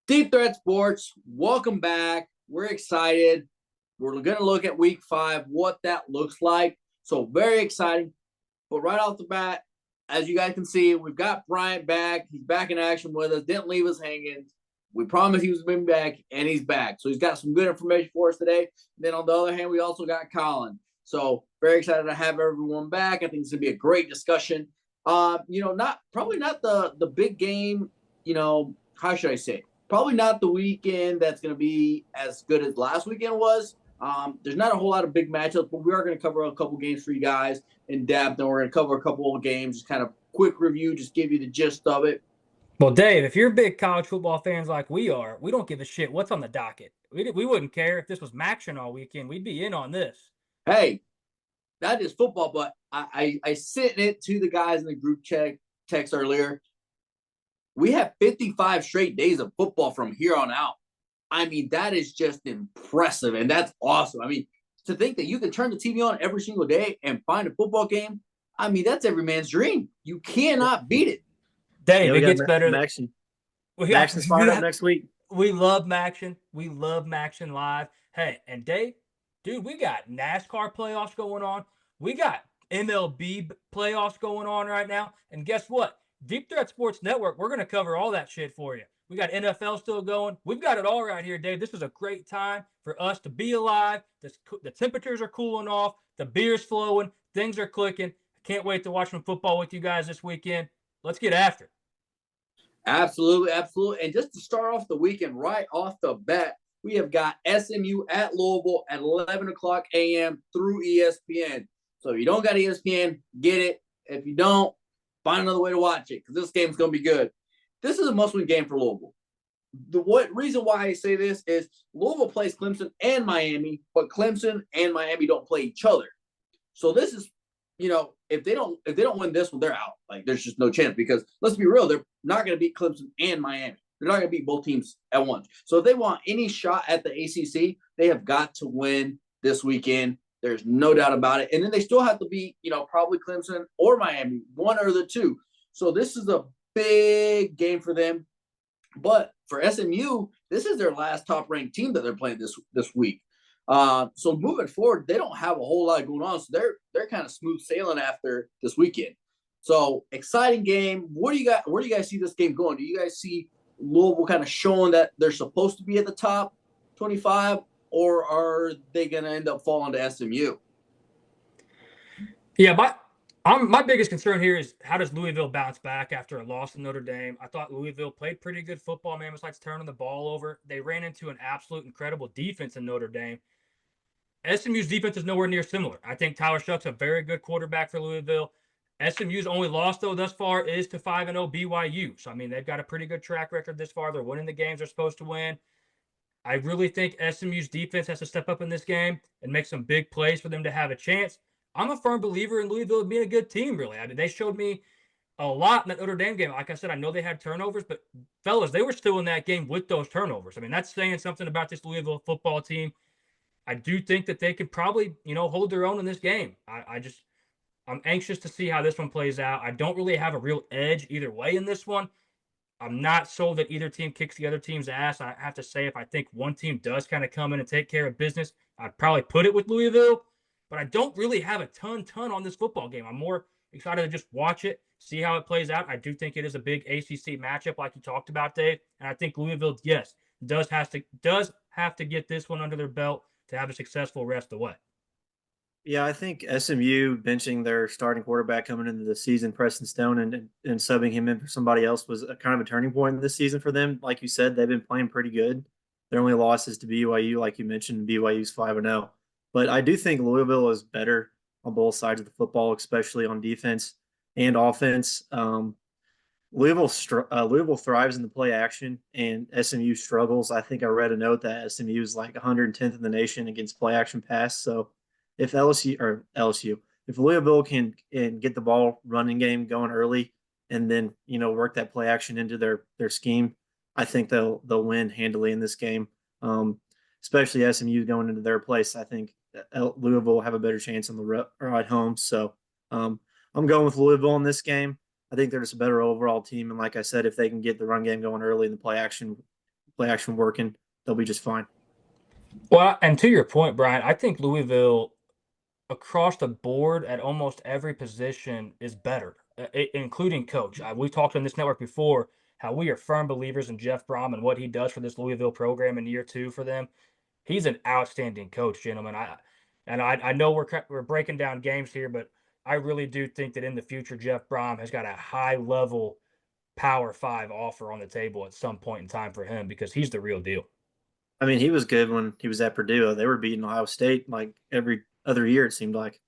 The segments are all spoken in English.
Deep Threat Sports, welcome back. We're excited. We're going to look at week 5, what that looks like. So, very exciting. But right off the bat, as you guys can see, we've got Bryant back. He's back in action with us. Didn't leave us hanging. We promised he was going to be back, and he's back. So, he's got some good information for us today. And then on the other hand, we also got Collin. So, very excited to have everyone back. I think it's going to be a great discussion. Probably not the big game, how should I say? Probably not the weekend that's going to be as good as last weekend was. There's not a whole lot of big matchups, but we are going to cover a couple games for you guys in depth, and we're going to cover a couple of games, just kind of quick review, just give you the gist of it. Well, Dave, if you're big college football fans like we are, we don't give a shit what's on the docket. We wouldn't care if this was Maction all weekend. We'd be in on this. Hey, that is football, but I sent it to the guys in the group text earlier. We have 55 straight days of football from here on out. I mean, that is just impressive, and that's awesome. I mean, to think that you can turn the TV on every single day and find a football game, I mean, that's every man's dream. You cannot beat it. Dave, it gets better. Maction. Maction's fired up next week. We love Maction. We love Maction Live. Hey, and Dave, dude, we got NASCAR playoffs going on. We got MLB playoffs going on right now. And guess what? Deep Threat Sports Network, we're going to cover all that shit for you. We got NFL still going. We've got it all right here, Dave. This is a great time for us to be alive. The temperatures are cooling off. The beer's flowing. Things are clicking. I can't wait to watch some football with you guys this weekend. Let's get after it. Absolutely, absolutely. And just to start off the weekend, right off the bat, we have got SMU at Louisville at 11 o'clock a.m. through ESPN. So if you don't got ESPN, get it. If you don't, find another way to watch it because this game's going to be good. This is a must-win game for Louisville. The reason why I say this is Louisville plays Clemson and Miami, but Clemson and Miami don't play each other. So this is, if they don't win this one, they're out. Like there's just no chance because let's be real, they're not going to beat Clemson and Miami. They're not going to beat both teams at once. So if they want any shot at the ACC, they have got to win this weekend. There's no doubt about it. And then they still have to beat, probably Clemson or Miami, one or the two. So this is a big game for them. But for SMU, this is their last top-ranked team that they're playing this week. So moving forward, they don't have a whole lot going on. So they're kind of smooth sailing after this weekend. So exciting game. Where do you guys see this game going? Do you guys see Louisville kind of showing that they're supposed to be at the top 25? Or are they going to end up falling to SMU? Yeah, my biggest concern here is how does Louisville bounce back after a loss to Notre Dame? I thought Louisville played pretty good football, man. Besides turning the ball over, they ran into an absolute incredible defense in Notre Dame. SMU's defense is nowhere near similar. I think Tyler Shuck's a very good quarterback for Louisville. SMU's only loss, though, thus far is to 5-0 BYU. So, I mean, they've got a pretty good track record this far. They're winning the games they're supposed to win. I really think SMU's defense has to step up in this game and make some big plays for them to have a chance. I'm a firm believer in Louisville being a good team, really. I mean, they showed me a lot in that Notre Dame game. Like I said, I know they had turnovers, but fellas, they were still in that game with those turnovers. I mean, that's saying something about this Louisville football team. I do think that they could probably, hold their own in this game. I'm anxious to see how this one plays out. I don't really have a real edge either way in this one. I'm not sold that either team kicks the other team's ass. I have to say, if I think one team does kind of come in and take care of business, I'd probably put it with Louisville. But I don't really have a ton on this football game. I'm more excited to just watch it, see how it plays out. I do think it is a big ACC matchup, like you talked about, Dave. And I think Louisville, yes, does have to get this one under their belt to have a successful rest of the way. Yeah, I think SMU benching their starting quarterback coming into the season, Preston Stone, and subbing him in for somebody else was a kind of a turning point this season for them. Like you said, they've been playing pretty good. Their only losses to BYU, like you mentioned, BYU's 5-0. But I do think Louisville is better on both sides of the football, especially on defense and offense. Louisville thrives in the play action, and SMU struggles. I think I read a note that SMU is like 110th in the nation against play action pass. So if if Louisville can get the ball running game going early and then work that play action into their scheme, I think they'll win handily in this game. Especially SMU going into their place, I think Louisville will have a better chance on the ride home. So I'm going with Louisville in this game. I think they're just a better overall team, and like I said, if they can get the run game going early and the play action play action working, they'll be just fine. Well, and to your point, Brian, I think Louisville across the board at almost every position is better, including coach. We've talked on this network before how we are firm believers in Jeff Brom and what he does for this Louisville program in year 2 for them. He's an outstanding coach, gentlemen. I know we're breaking down games here, but I really do think that in the future, Jeff Brom has got a high level Power 5 offer on the table at some point in time for him because he's the real deal. I mean, he was good when he was at Purdue. They were beating Ohio State like every other year, it seemed like.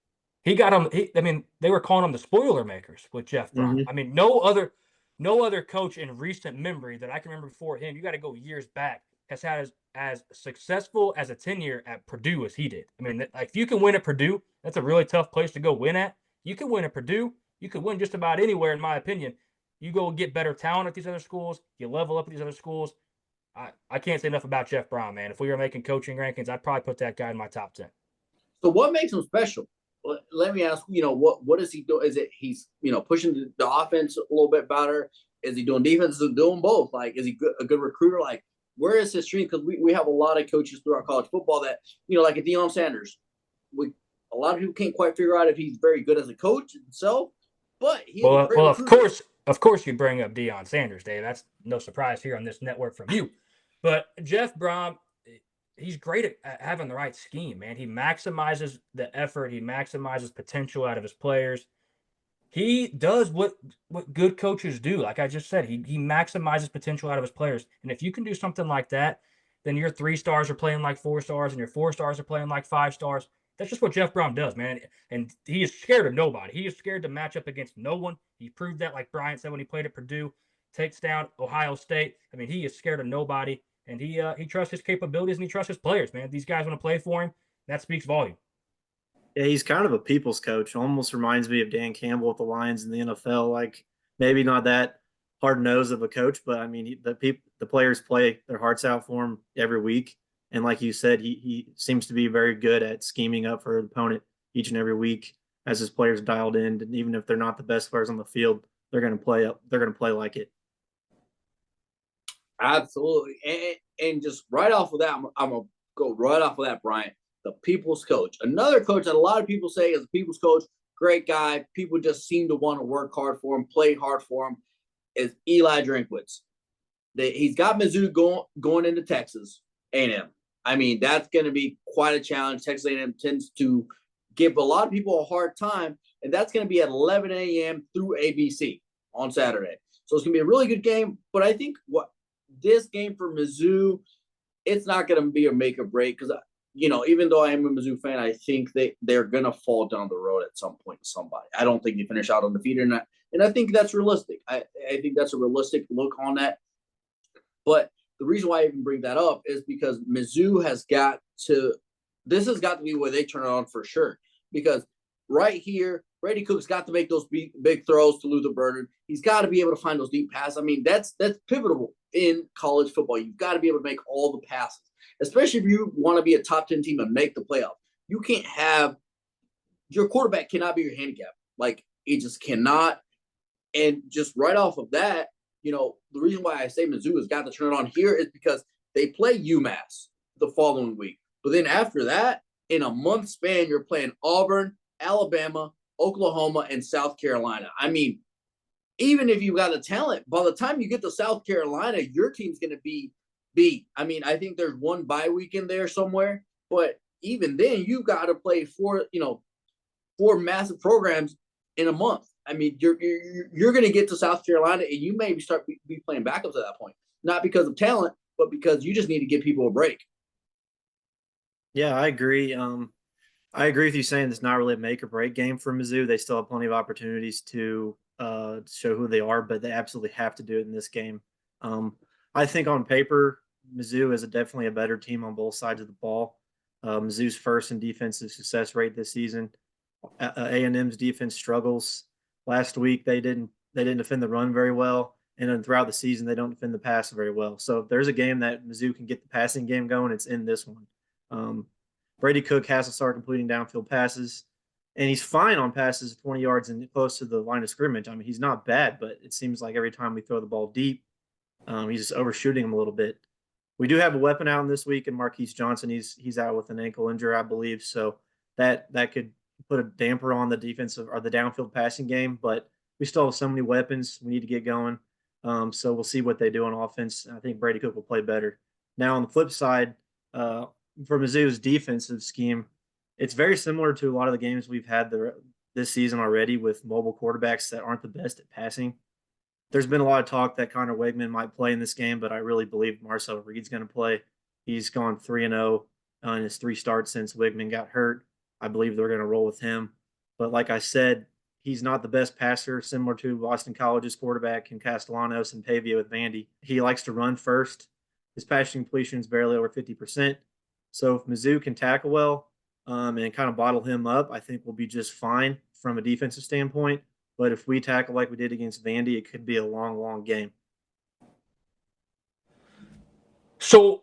He got him. I mean, they were calling him the spoiler makers with Jeff Brom. Mm-hmm. I mean, no other coach in recent memory that I can remember before him. You got to go years back. Has had as successful as a tenure at Purdue as he did. I mean, like if you can win at Purdue, that's a really tough place to go win at. You can win at Purdue. You can win just about anywhere, in my opinion. You go get better talent at these other schools. You level up at these other schools. I can't say enough about Jeff Brom, man. If we were making coaching rankings, I'd probably put that guy in my top 10. So what makes him special? Let me ask, what does he do? Is it he's, pushing the offense a little bit better? Is he doing defense? Is he doing both? Like, is he a good recruiter? Like, where is his strength? Because we have a lot of coaches throughout college football that, like a Deion Sanders. A lot of people can't quite figure out if he's very good as a coach himself, but he's a great recruiter. Of course you bring up Deion Sanders, Dave. That's no surprise here on this network from you. But Jeff Brom, he's great at having the right scheme, man. He maximizes the effort. He maximizes potential out of his players. He does what good coaches do. Like I just said, he maximizes potential out of his players. And if you can do something like that, then your 3 stars are playing like 4 stars and your 4 stars are playing like 5 stars. That's just what Jeff Brom does, man. And he is scared of nobody. He is scared to match up against no one. He proved that, like Bryant said, when he played at Purdue, takes down Ohio State. I mean, he is scared of nobody. And he trusts his capabilities and he trusts his players, man. These guys want to play for him. That speaks volume. Yeah, he's kind of a people's coach. Almost reminds me of Dan Campbell with the Lions in the NFL. Like maybe not that hard nosed of a coach, but I mean the players play their hearts out for him every week. And like you said, he seems to be very good at scheming up for the opponent each and every week as his players dialed in. And even if they're not the best players on the field, they're going to play up. They're going to play like it. Absolutely. And just right off of that, I'm going to go right off of that, Bryant, the people's coach. Another coach that a lot of people say is a people's coach, great guy. People just seem to want to work hard for him, play hard for him, is Eli Drinkwitz. He's got Mizzou going into Texas A&M. I mean, that's going to be quite a challenge. Texas A&M tends to give a lot of people a hard time, and that's going to be at 11 a.m. through ABC on Saturday. So it's going to be a really good game, but I think this game for Mizzou, it's not going to be a make or break because, even though I am a Mizzou fan, I think they're going to fall down the road at some point to somebody. I don't think they finish out undefeated, and I think that's realistic. I think that's a realistic look on that. But the reason why I even bring that up is because Mizzou has got to be where they turn it on for sure. Because right here, Brady Cook's got to make those big throws to Luther Burden. He's got to be able to find those deep passes. I mean, that's pivotal in college football. You've got to be able to make all the passes, especially if you want to be a top 10 team and make the playoff. You can't have your quarterback cannot be your handicap. Like, it just cannot. And just right off of that, the reason why I say Mizzou has got to turn it on here is because they play UMass the following week. But then after that, in a month span, you're playing Auburn, Alabama, Oklahoma, and South Carolina. I mean, even if you've got the talent, by the time you get to South Carolina, your team's going to be beat. I mean, I think there's one bye week in there somewhere, but even then, you've got to play four massive programs in a month. I mean, you're going to get to South Carolina, and you maybe start be playing backups at that point, not because of talent, but because you just need to give people a break. Yeah, I agree. I agree with you saying it's not really a make or break game for Mizzou. They still have plenty of opportunities to show who they are, but they absolutely have to do it in this game. I think on paper, Mizzou is definitely a better team on both sides of the ball. Mizzou's first in defensive success rate this season. A&M's defense struggles. Last week they didn't defend the run very well, and then throughout the season they don't defend the pass very well. So if there's a game that Mizzou can get the passing game going, it's in this one. Brady Cook has to start completing downfield passes, and he's fine on passes 20 yards and close to the line of scrimmage. I mean, he's not bad, but it seems like every time we throw the ball deep, he's just overshooting him a little bit. We do have a weapon out this week, and Marquise Johnson. He's out with an ankle injury, I believe. So that could put a damper on the defensive or the downfield passing game. But we still have so many weapons. We need to get going. So we'll see what they do on offense. I think Brady Cook will play better. Now on the flip side, for Mizzou's defensive scheme, it's very similar to a lot of the games we've had this season already with mobile quarterbacks that aren't the best at passing. There's been a lot of talk that Connor Wegman might play in this game, but I really believe Marcel Reed's going to play. He's gone 3-0 on his 3 starts since Wegman got hurt. I believe they're going to roll with him. But like I said, he's not the best passer, similar to Boston College's quarterback in Castellanos and Pavia with Vandy. He likes to run first. His passing completion is barely over 50%. So if Mizzou can tackle well and kind of bottle him up, I think we'll be just fine from a defensive standpoint. But if we tackle like we did against Vandy, it could be a long, long game. So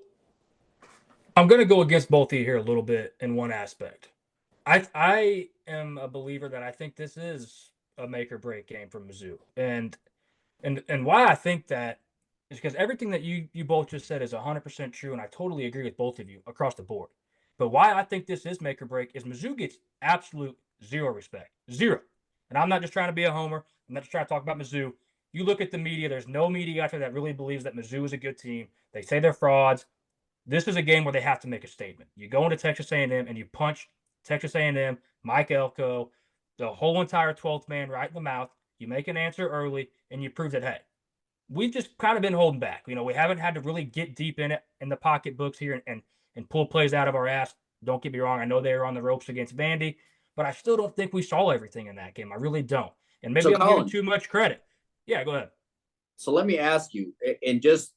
I'm going to go against both of you here a little bit in one aspect. I am a believer that I think this is a make or break game for Mizzou. And why I think that is because everything that you both just said is 100% true, and I totally agree with both of you across the board. But why I think this is make or break is Mizzou gets absolute zero respect. Zero. And I'm not just trying to be a homer. I'm not just trying to talk about Mizzou. You look at the media, there's no media out there that really believes that Mizzou is a good team. They say they're frauds. This is a game where they have to make a statement. You go into Texas A&M and you punch Texas A&M, Mike Elko, the whole entire 12th man right in the mouth. You make an answer early, and you prove that, hey, we've just kind of been holding back. We haven't had to really get deep in it in the pocketbooks here and pull plays out of our ass. Don't get me wrong. I know they were on the ropes against Vandy, but I still don't think we saw everything in that game. I really don't. And maybe I'm giving too much credit. Yeah, go ahead. So let me ask you, and just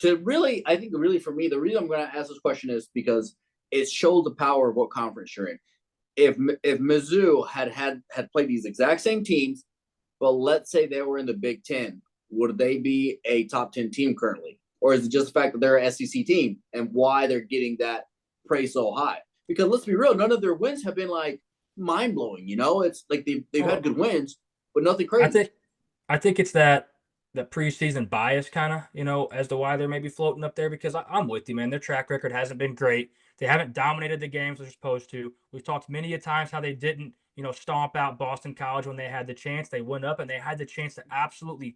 to really, I think really for me, the reason I'm going to ask this question is because it shows the power of what conference you're in. If Mizzou had played these exact same teams, but let's say they were in the Big Ten, would they be a top 10 team currently? Or is it just the fact that they're an SEC team and why they're getting that praise so high? Because let's be real, none of their wins have been like mind blowing. It's like they've had good wins, but nothing crazy. I think it's that preseason bias kind of, as to why they're maybe floating up there, because I'm with you, man. Their track record hasn't been great. They haven't dominated the games they're supposed to. We've talked many a times how they didn't, stomp out Boston College when they had the chance. They went up and they had the chance to absolutely,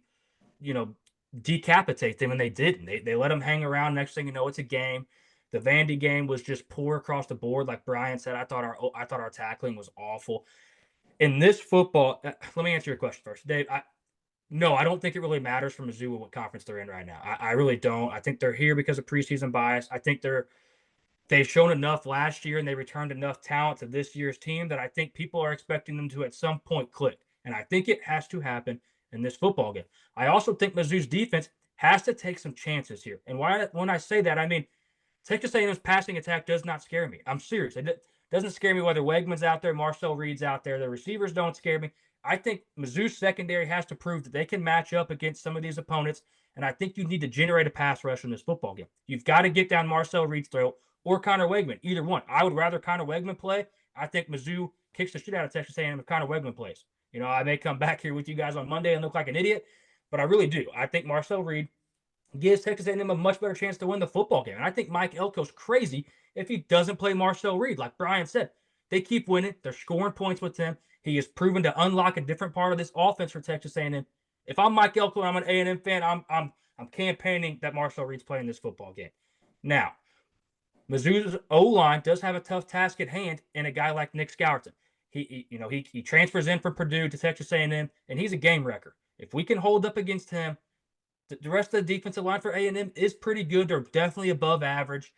decapitate them, and they didn't. They let them hang around. Next thing you know, it's a game. The Vandy game was just poor across the board. Like Bryant said, I thought our tackling was awful. In this football, let me answer your question first, Dave. No, I don't think it really matters for Mizzou what conference they're in right now. I really don't. I think they're here because of preseason bias. I think they've shown enough last year and they returned enough talent to this year's team that I think people are expecting them to at some point click. And I think it has to happen in this football game. I also think Mizzou's defense has to take some chances here. And when I say that, I mean Texas A&M's passing attack does not scare me. I'm serious. It doesn't scare me whether Wegman's out there, Marcel Reed's out there. The receivers don't scare me. I think Mizzou's secondary has to prove that they can match up against some of these opponents, and I think you need to generate a pass rush in this football game. You've got to get down Marcel Reed's throat or Connor Wegman, either one. I would rather Connor Wegman play. I think Mizzou kicks the shit out of Texas A&M if Connor Wegman plays. I may come back here with you guys on Monday and look like an idiot, but I really do. I think Marcel Reed gives Texas A&M a much better chance to win the football game. And I think Mike Elko's crazy if he doesn't play Marcel Reed. Like Brian said, they keep winning. They're scoring points with him. He has proven to unlock a different part of this offense for Texas A&M. If I'm Mike Elko and I'm an A&M fan, I'm campaigning that Marcel Reed's playing this football game. Now, Mizzou's O-line does have a tough task at hand in a guy like Nick Scourton. He transfers in from Purdue to Texas A&M, and he's a game wrecker. If we can hold up against him, the rest of the defensive line for A&M is pretty good. They're definitely above average.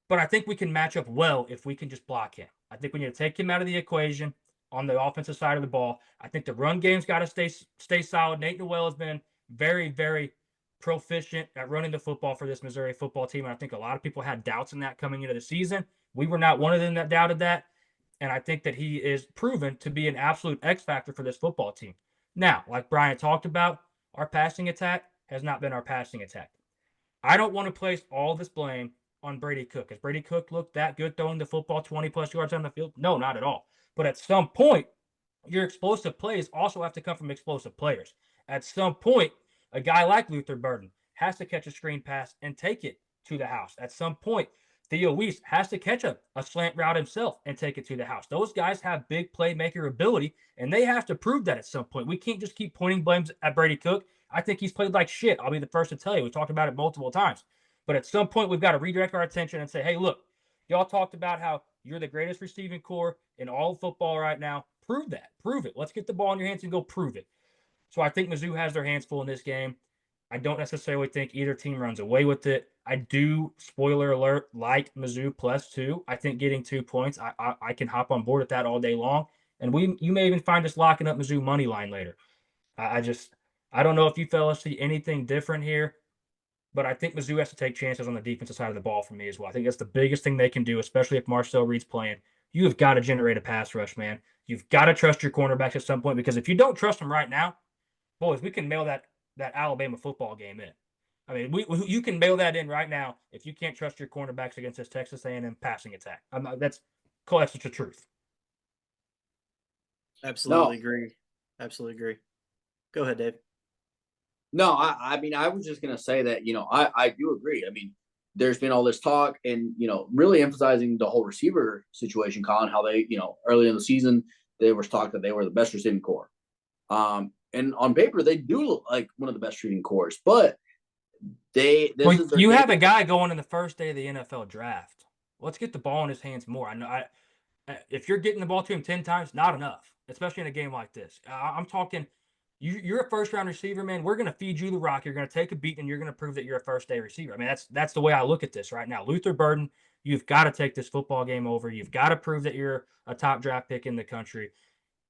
But I think we can match up well if we can just block him. I think we need to take him out of the equation on the offensive side of the ball. I think the run game's got to stay solid. Nate Noel has been very, very proficient at running the football for this Missouri football team. And I think a lot of people had doubts in that coming into the season. We were not one of them that doubted that. And I think that he is proven to be an absolute X factor for this football team. Now, like Bryant talked about, our passing attack has not been our passing attack. I don't want to place all this blame on Brady Cook. Has Brady Cook looked that good throwing the football 20-plus yards on the field? No, not at all. But at some point, your explosive plays also have to come from explosive players. At some point, a guy like Luther Burden has to catch a screen pass and take it to the house. At some point, Theo Weiss has to catch a slant route himself and take it to the house. Those guys have big playmaker ability, and they have to prove that at some point. We can't just keep pointing blames at Brady Cook. I think he's played like shit. I'll be the first to tell you. We talked about it multiple times. But at some point, we've got to redirect our attention and say, hey, look, y'all talked about how you're the greatest receiving core in all of football right now. Prove that. Prove it. Let's get the ball in your hands and go prove it. So I think Mizzou has their hands full in this game. I don't necessarily think either team runs away with it. I do, spoiler alert, like Mizzou +2. I think getting 2 points, I can hop on board with that all day long. And you may even find us locking up Mizzou money line later. I don't know if you fellas see anything different here, but I think Mizzou has to take chances on the defensive side of the ball for me as well. I think that's the biggest thing they can do, especially if Marcel Reed's playing. You have got to generate a pass rush, man. You've got to trust your cornerbacks at some point, because if you don't trust them right now, boys, we can mail that Alabama football game in. I mean, you can mail that in right now if you can't trust your cornerbacks against this Texas A&M passing attack. That's just the truth. Absolutely agree. Absolutely agree. Go ahead, Dave. No, I mean, I was just going to say that, I do agree. I mean, there's been all this talk and, really emphasizing the whole receiver situation, Collin, how they, early in the season, there was talk that they were the best receiving core. And on paper, they do look like one of the best shooting cores, but you have a guy going in the first day of the NFL draft. Let's get the ball in his hands more. I know if you're getting the ball to him 10 times, not enough, especially in a game like this. I'm talking, you're a first-round receiver, man. We're going to feed you the rock. You're going to take a beat, and you're going to prove that you're a first-day receiver. I mean, that's the way I look at this right now. Luther Burden, you've got to take this football game over. You've got to prove that you're a top draft pick in the country.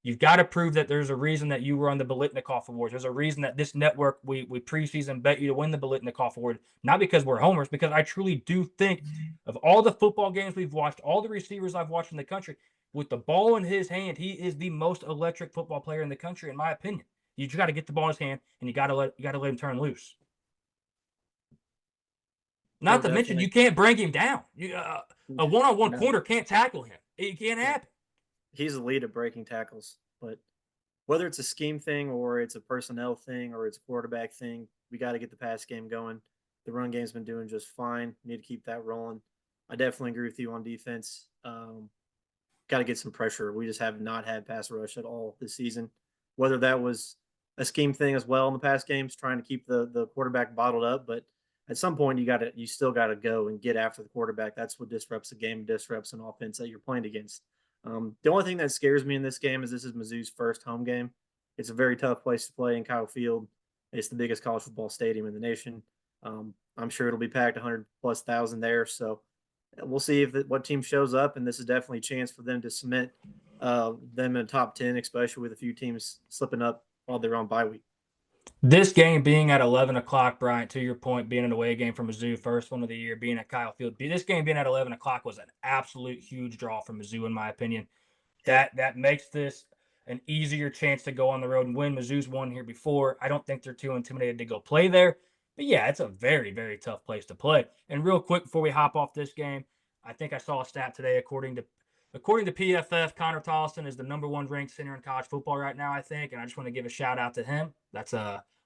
You've got to prove that there's a reason that you were on the Biletnikoff Awards. There's a reason that this network, we preseason bet you to win the Biletnikoff Award, not because we're homers, because I truly do think of all the football games we've watched, all the receivers I've watched in the country, with the ball in his hand, he is the most electric football player in the country, in my opinion. You just got to get the ball in his hand, and you got to let him turn loose. Not to mention, you can't bring him down. A one-on-one corner can't tackle him. It can't happen. He's the lead at breaking tackles, but whether it's a scheme thing or it's a personnel thing or it's a quarterback thing, we got to get the pass game going. The run game's been doing just fine. Need to keep that rolling. I definitely agree with you on defense. Got to get some pressure. We just have not had pass rush at all this season. Whether that was a scheme thing as well in the past games, trying to keep the quarterback bottled up, but at some point you still got to go and get after the quarterback. That's what disrupts the game, disrupts an offense that you're playing against. The only thing that scares me in this game is this is Mizzou's first home game. It's a very tough place to play in Kyle Field. It's the biggest college football stadium in the nation. I'm sure it'll be packed 100,000+ there. So we'll see what team shows up, and this is definitely a chance for them to cement them in the top 10, especially with a few teams slipping up while they're on bye week. This game being at 11 o'clock, Bryant, to your point, being an away game for Mizzou, first one of the year, being at Kyle Field. This game being at 11 o'clock was an absolute huge draw for Mizzou, in my opinion. That makes this an easier chance to go on the road and win. Mizzou's won here before. I don't think they're too intimidated to go play there. But, yeah, it's a very, very tough place to play. And real quick, before we hop off this game, I think I saw a stat today according to PFF, Connor Tollison is the #1 ranked center in college football right now, I think, and I just want to give a shout out to him. That's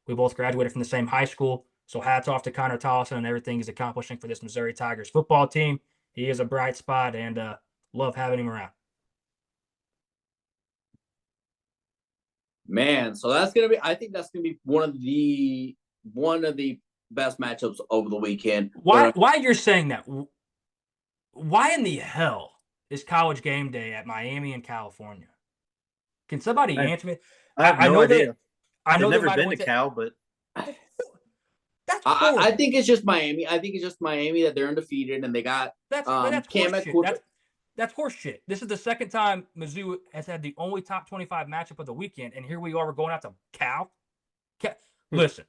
we both graduated from the same high school, so hats off to Connor Tollison and everything he's accomplishing for this Missouri Tigers football team. He is a bright spot, and love having him around. Man, so I think that's gonna be one of the best matchups over the weekend. Why you're saying that? Why in the hell is College Game Day at Miami in California? Can somebody answer me? I have no idea. I've never been to Cal, but that's I think it's just Miami. I think it's just Miami that they're undefeated and they got that's Cam at quarterback. That's horse shit. This is the second time Mizzou has had the only top 25 matchup of the weekend, and here we are. We're going out to Cal. Listen,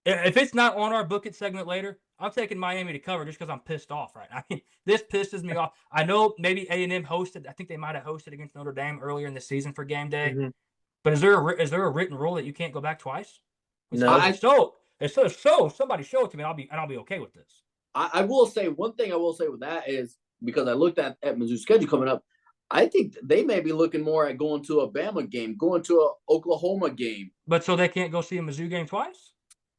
if it's not on our book it segment later, I'm taking Miami to cover just because I'm pissed off right now. I mean, this pisses me off. I know maybe A&M hosted. I think they might have hosted against Notre Dame earlier in the season for game day. Mm-hmm. But is there a written rule that you can't go back twice? No. So somebody show it to me, and I'll be okay with this. I will say one thing. I will say with that is because I looked at Mizzou's schedule coming up. I think they may be looking more at going to a Bama game, going to a Oklahoma game. But so they can't go see a Mizzou game twice?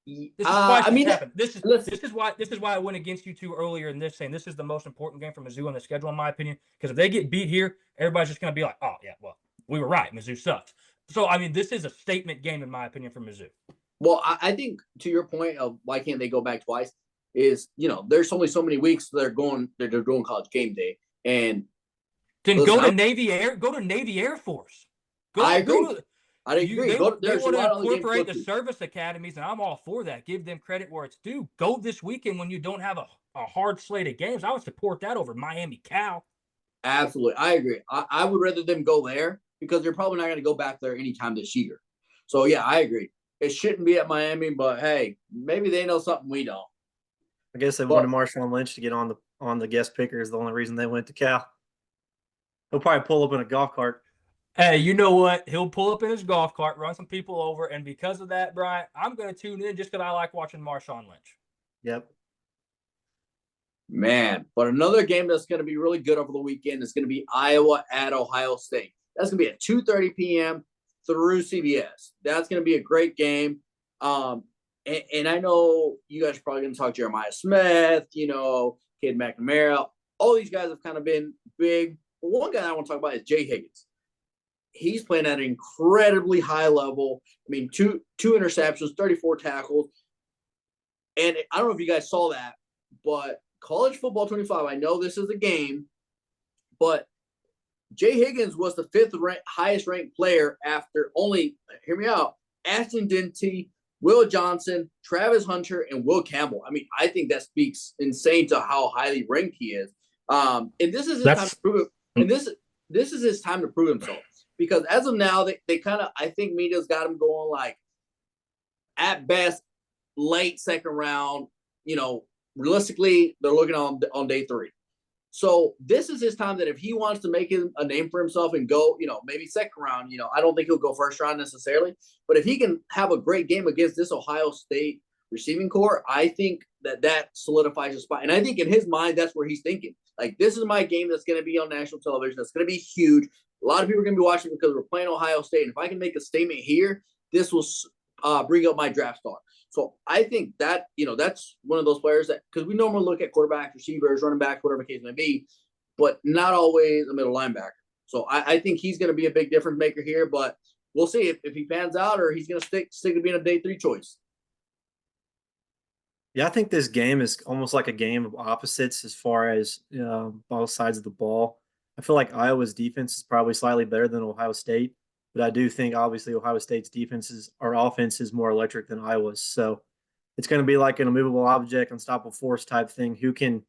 This is twice I mean, happened. This listen, is why I went against you two earlier in this, saying this is the most important game for Mizzou on the schedule, in my opinion. Because if they get beat here, everybody's just going to be like, oh yeah, well, we were right. Mizzou sucks. So I mean, this is a statement game, in my opinion, for Mizzou. well, I think to your point of why can't they go back twice is, there's only so many weeks they're doing college game day. And Then listen, go to Navy Air Force. I agree. Go to I agree. They There's a want to lot of other games to incorporate go the to. service academies, and I'm all for that. Give them credit where it's due. Go this weekend when you don't have a hard slate of games. I would support that over Miami Cal. Absolutely. I agree. I would rather them go there because they're probably not going to go back there anytime this year. So, yeah, I agree. It shouldn't be at Miami, but, hey, maybe they know something we don't. I guess they wanted Marshawn Lynch to get on the guest picker is the only reason they went to Cal. He'll probably pull up in a golf cart. Hey, you know what? He'll pull up in his golf cart, run some people over, and because of that, Bryant, I'm going to tune in just because I like watching Marshawn Lynch. Yep. Man, but another game that's going to be really good over the weekend is going to be Iowa at Ohio State. That's going to be at 2:30 p.m. through CBS. That's going to be a great game. And I know you guys are probably going to talk Jeremiah Smith, Kid McNamara. All these guys have kind of been big. But one guy I want to talk about is Jay Higgins. He's playing at an incredibly high level. I mean, two interceptions, 34 tackles. And I don't know if you guys saw that, but College Football 25, I know this is a game, but Jay Higgins was the highest ranked player after only, hear me out, Ashton Denty, Will Johnson, Travis Hunter, and Will Campbell. I mean, I think that speaks insane to how highly ranked he is. And this is his time to prove it. And this is his time to prove himself. Because as of now, they kind of, I think media's got him going like, at best, late second round. Realistically, they're looking on day 3. So this is his time that if he wants to make a name for himself and go, maybe second round, I don't think he'll go first round necessarily. But if he can have a great game against this Ohio State receiving core, I think that solidifies his spot. And I think in his mind, that's where he's thinking. Like, this is my game that's going to be on national television. That's going to be huge. A lot of people are going to be watching because we're playing Ohio State. And if I can make a statement here, this will bring up my draft stock. So I think that, that's one of those players that, because we normally look at quarterbacks, receivers, running backs, whatever the case may be, but not always a middle linebacker. So I think he's going to be a big difference maker here, but we'll see if he pans out or he's going to stick to being a day 3 choice. Yeah, I think this game is almost like a game of opposites as far as both sides of the ball. I feel like Iowa's defense is probably slightly better than Ohio State, but I do think obviously Ohio State's offense is more electric than Iowa's. So it's going to be like an immovable object, unstoppable force type thing. Who can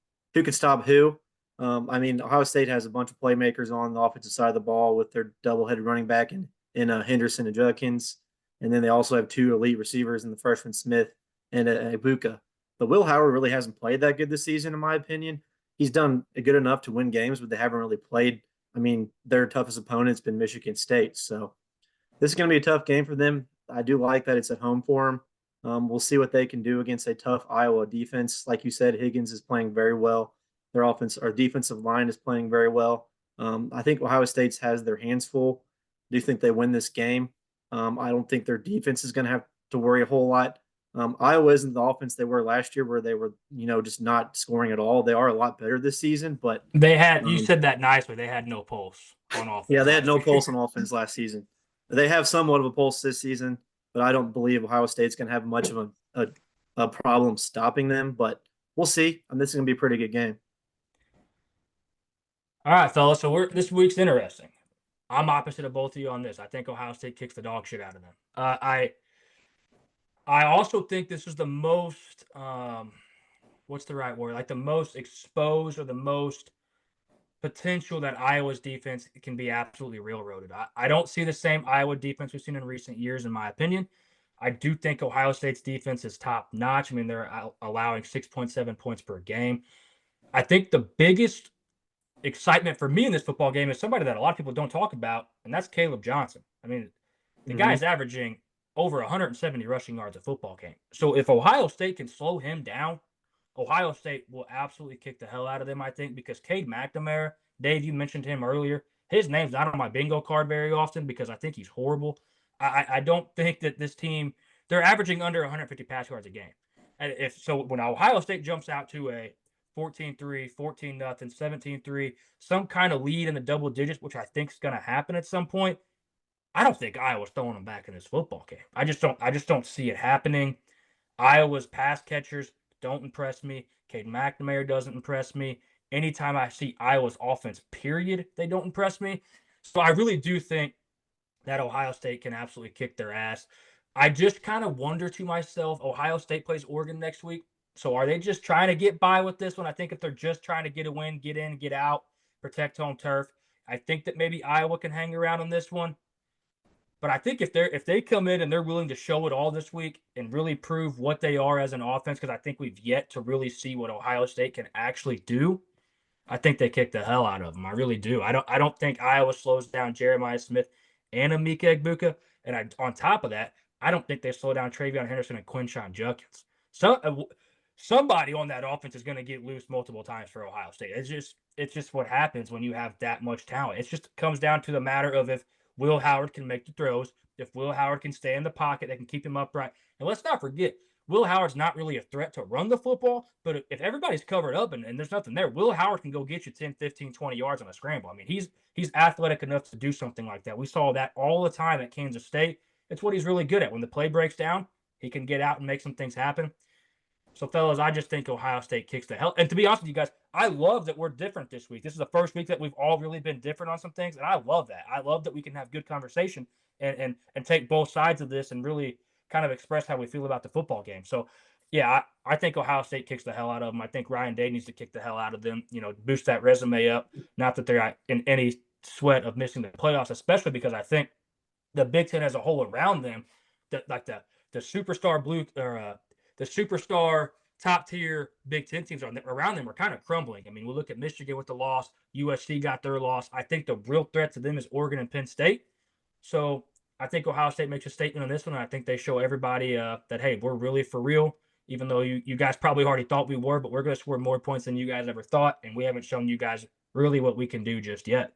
stop who? I mean, Ohio State has a bunch of playmakers on the offensive side of the ball with their double-headed running back in Henderson and Judkins, and then they also have 2 elite receivers in the freshman Smith and Ibuka. But Will Howard really hasn't played that good this season, in my opinion. He's done good enough to win games, but they haven't really played. I mean, their toughest opponent's been Michigan State. So this is going to be a tough game for them. I do like that it's at home for them. We'll see what they can do against a tough Iowa defense. Like you said, Higgins is playing very well. Their defensive line is playing very well. I think Ohio State has their hands full. I do think they win this game. I don't think their defense is going to have to worry a whole lot. Iowa isn't the offense they were last year where they were, just not scoring at all. They are a lot better this season, but they had, you said that nicely. They had no pulse on offense. Yeah, they had no pulse on offense last season. They have somewhat of a pulse this season, but I don't believe Ohio State's going to have much of a problem stopping them, but we'll see. This is going to be a pretty good game. All right, fellas. So this week's interesting. I'm opposite of both of you on this. I think Ohio State kicks the dog shit out of them. I also think this is the most, what's the right word? Like the most exposed or the most potential that Iowa's defense can be absolutely railroaded. I don't see the same Iowa defense we've seen in recent years, in my opinion. I do think Ohio State's defense is top notch. I mean, they're allowing 6.7 points per game. I think the biggest excitement for me in this football game is somebody that a lot of people don't talk about, and that's Caleb Johnson. I mean, the guy's averaging over 170 rushing yards a football game. So if Ohio State can slow him down, Ohio State will absolutely kick the hell out of them, I think, because Cade McNamara, Dave, you mentioned him earlier. His name's not on my bingo card very often because I think he's horrible. I don't think that this team they're averaging under 150 pass yards a game. And when Ohio State jumps out to a 14-3, 14-0, 17-3, some kind of lead in the double digits, which I think is going to happen at some point, I don't think Iowa's throwing them back in this football game. I just don't see it happening. Iowa's pass catchers don't impress me. Cade McNamara doesn't impress me. Anytime I see Iowa's offense, period, they don't impress me. So I really do think that Ohio State can absolutely kick their ass. I just kind of wonder to myself, Ohio State plays Oregon next week. So are they just trying to get by with this one? I think if they're just trying to get a win, get in, get out, protect home turf, I think that maybe Iowa can hang around on this one. But I think if they come in and they're willing to show it all this week and really prove what they are as an offense, because I think we've yet to really see what Ohio State can actually do, I think they kick the hell out of them. I really do. I don't think Iowa slows down Jeremiah Smith and Emeka Egbuka. And on top of that, I don't think they slow down Travion Henderson and Quinshon Judkins. Somebody on that offense is going to get loose multiple times for Ohio State. It's just what happens when you have that much talent. It just comes down to the matter of if Will Howard can make the throws, if Will Howard can stay in the pocket, they can keep him upright. And let's not forget, Will Howard's not really a threat to run the football, but if everybody's covered up and there's nothing there, Will Howard can go get you 10, 15, 20 yards on a scramble. I mean, he's athletic enough to do something like that. We saw that all the time at Kansas State. It's what he's really good at. When the play breaks down, he can get out and make some things happen. So, fellas, I just think Ohio State kicks the hell. And to be honest with you guys, I love that we're different this week. This is the first week that we've all really been different on some things, and I love that. I love that we can have good conversation and take both sides of this and really kind of express how we feel about the football game. So, yeah, I think Ohio State kicks the hell out of them. I think Ryan Day needs to kick the hell out of them, boost that resume up. Not that they're in any sweat of missing the playoffs, especially because I think the Big Ten as a whole around them, the superstar the superstar top tier Big Ten teams around them are kind of crumbling. I mean, we look at Michigan with the loss, USC got their loss. I think the real threat to them is Oregon and Penn State. So I think Ohio State makes a statement on this one. And I think they show everybody that, hey, we're really for real, even though you guys probably already thought we were, but we're going to score more points than you guys ever thought. And we haven't shown you guys really what we can do just yet.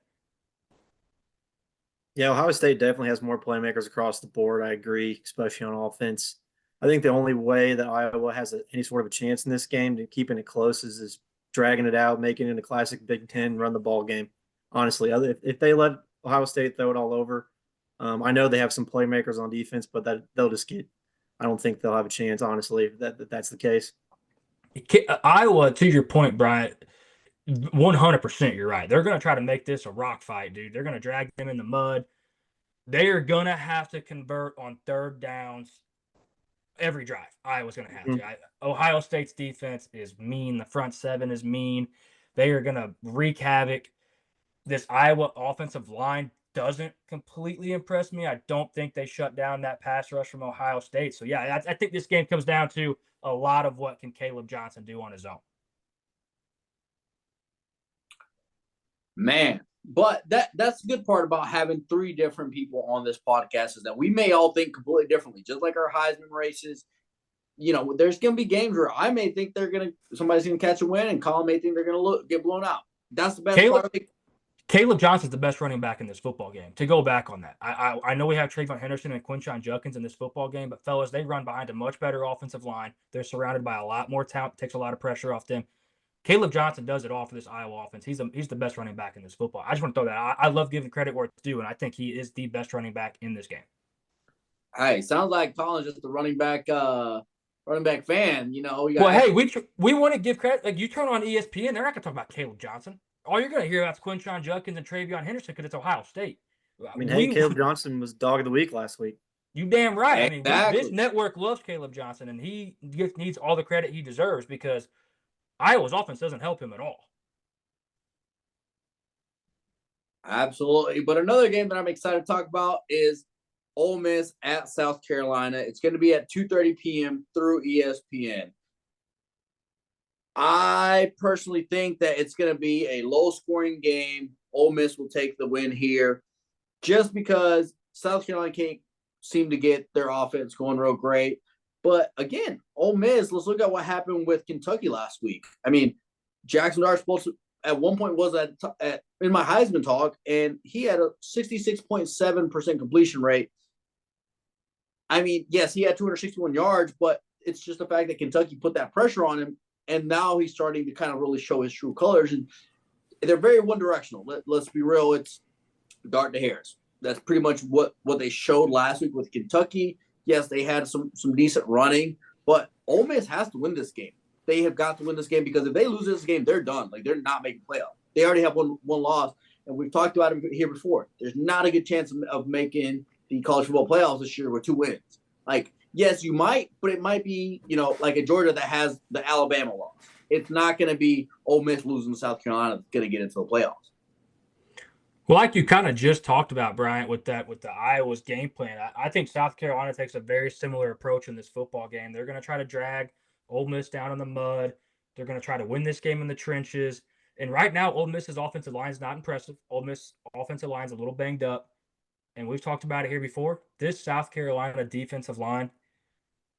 Yeah, Ohio State definitely has more playmakers across the board. I agree, especially on offense. I think the only way that Iowa has any sort of a chance in this game to keeping it close is dragging it out, making it a classic Big Ten run the ball game. Honestly, if they let Ohio State throw it all over, I know they have some playmakers on defense, but they'll just get. I don't think they'll have a chance. Honestly, if that's the case. Iowa, to your point, Bryant, 100%. You're right. They're going to try to make this a rock fight, dude. They're going to drag them in the mud. They are going to have to convert on third downs. Every drive, Iowa's going to have to. Ohio State's defense is mean. The front seven is mean. They are going to wreak havoc. This Iowa offensive line doesn't completely impress me. I don't think they shut down that pass rush from Ohio State. So, yeah, I think this game comes down to a lot of what can Caleb Johnson do on his own. Man, but that's the good part about having three different people on this podcast is that we may all think completely differently, just like our Heisman races. There's going to be games where I may think somebody's going to catch a win, and Collin may think they're going to get blown out. That's the best part of it. Caleb Johnson's the best running back in this football game. To go back on that, I know we have Travion Henderson and Quinshon Judkins in this football game, but fellas, they run behind a much better offensive line. They're surrounded by a lot more talent. Takes a lot of pressure off them. Caleb Johnson does it all for this Iowa offense. He's the best running back in this football. I just want to throw that. I love giving credit where it's due, and I think he is the best running back in this game. Hey, sounds like Collin's just a running back fan. Hey, we want to give credit. Like, you turn on ESPN, they're not going to talk about Caleb Johnson. All you're going to hear about is Quinshon Judkins and Travion Henderson because it's Ohio State. I mean, Caleb Johnson was dog of the week last week. You damn right. Exactly. I mean, this network loves Caleb Johnson, and he needs all the credit he deserves because Iowa's offense doesn't help him at all. Absolutely. But another game that I'm excited to talk about is Ole Miss at South Carolina. It's going to be at 2:30 p.m. through ESPN. I personally think that it's going to be a low-scoring game. Ole Miss will take the win here just because South Carolina can't seem to get their offense going real great. But again, Ole Miss, let's look at what happened with Kentucky last week. I mean, Jackson Dart at one point was in my Heisman talk, and he had a 66.7% completion rate. I mean, yes, he had 261 yards, but it's just the fact that Kentucky put that pressure on him, and now he's starting to kind of really show his true colors. And they're very one directional. Let's be real. It's dart to Harris. That's pretty much what they showed last week with Kentucky. Yes, they had some decent running, but Ole Miss has to win this game. They have got to win this game because if they lose this game, they're done. Like, they're not making playoffs. They already have one loss, and we've talked about it here before. There's not a good chance of making the college football playoffs this year with 2 wins. Like, yes, you might, but it might be, like a Georgia that has the Alabama loss. It's not going to be Ole Miss losing to South Carolina that's going to get into the playoffs. Well, like you kind of just talked about, Bryant, with the Iowa's game plan, I think South Carolina takes a very similar approach in this football game. They're going to try to drag Ole Miss down in the mud. They're going to try to win this game in the trenches. And right now, Ole Miss's offensive line is not impressive. Ole Miss offensive line is a little banged up. And we've talked about it here before. This South Carolina defensive line,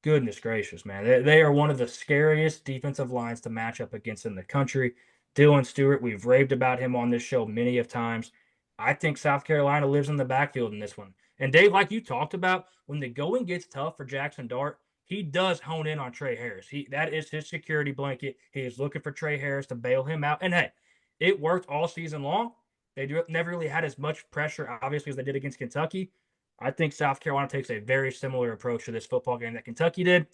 goodness gracious, man. They are one of the scariest defensive lines to match up against in the country. Dylan Stewart, we've raved about him on this show many of times. I think South Carolina lives in the backfield in this one. And Dave, like you talked about, when the going gets tough for Jackson Dart, he does hone in on Trey Harris. That is his security blanket. He is looking for Trey Harris to bail him out. And hey, it worked all season long. They never really had as much pressure, obviously, as they did against Kentucky. I think South Carolina takes a very similar approach to this football game that Kentucky did.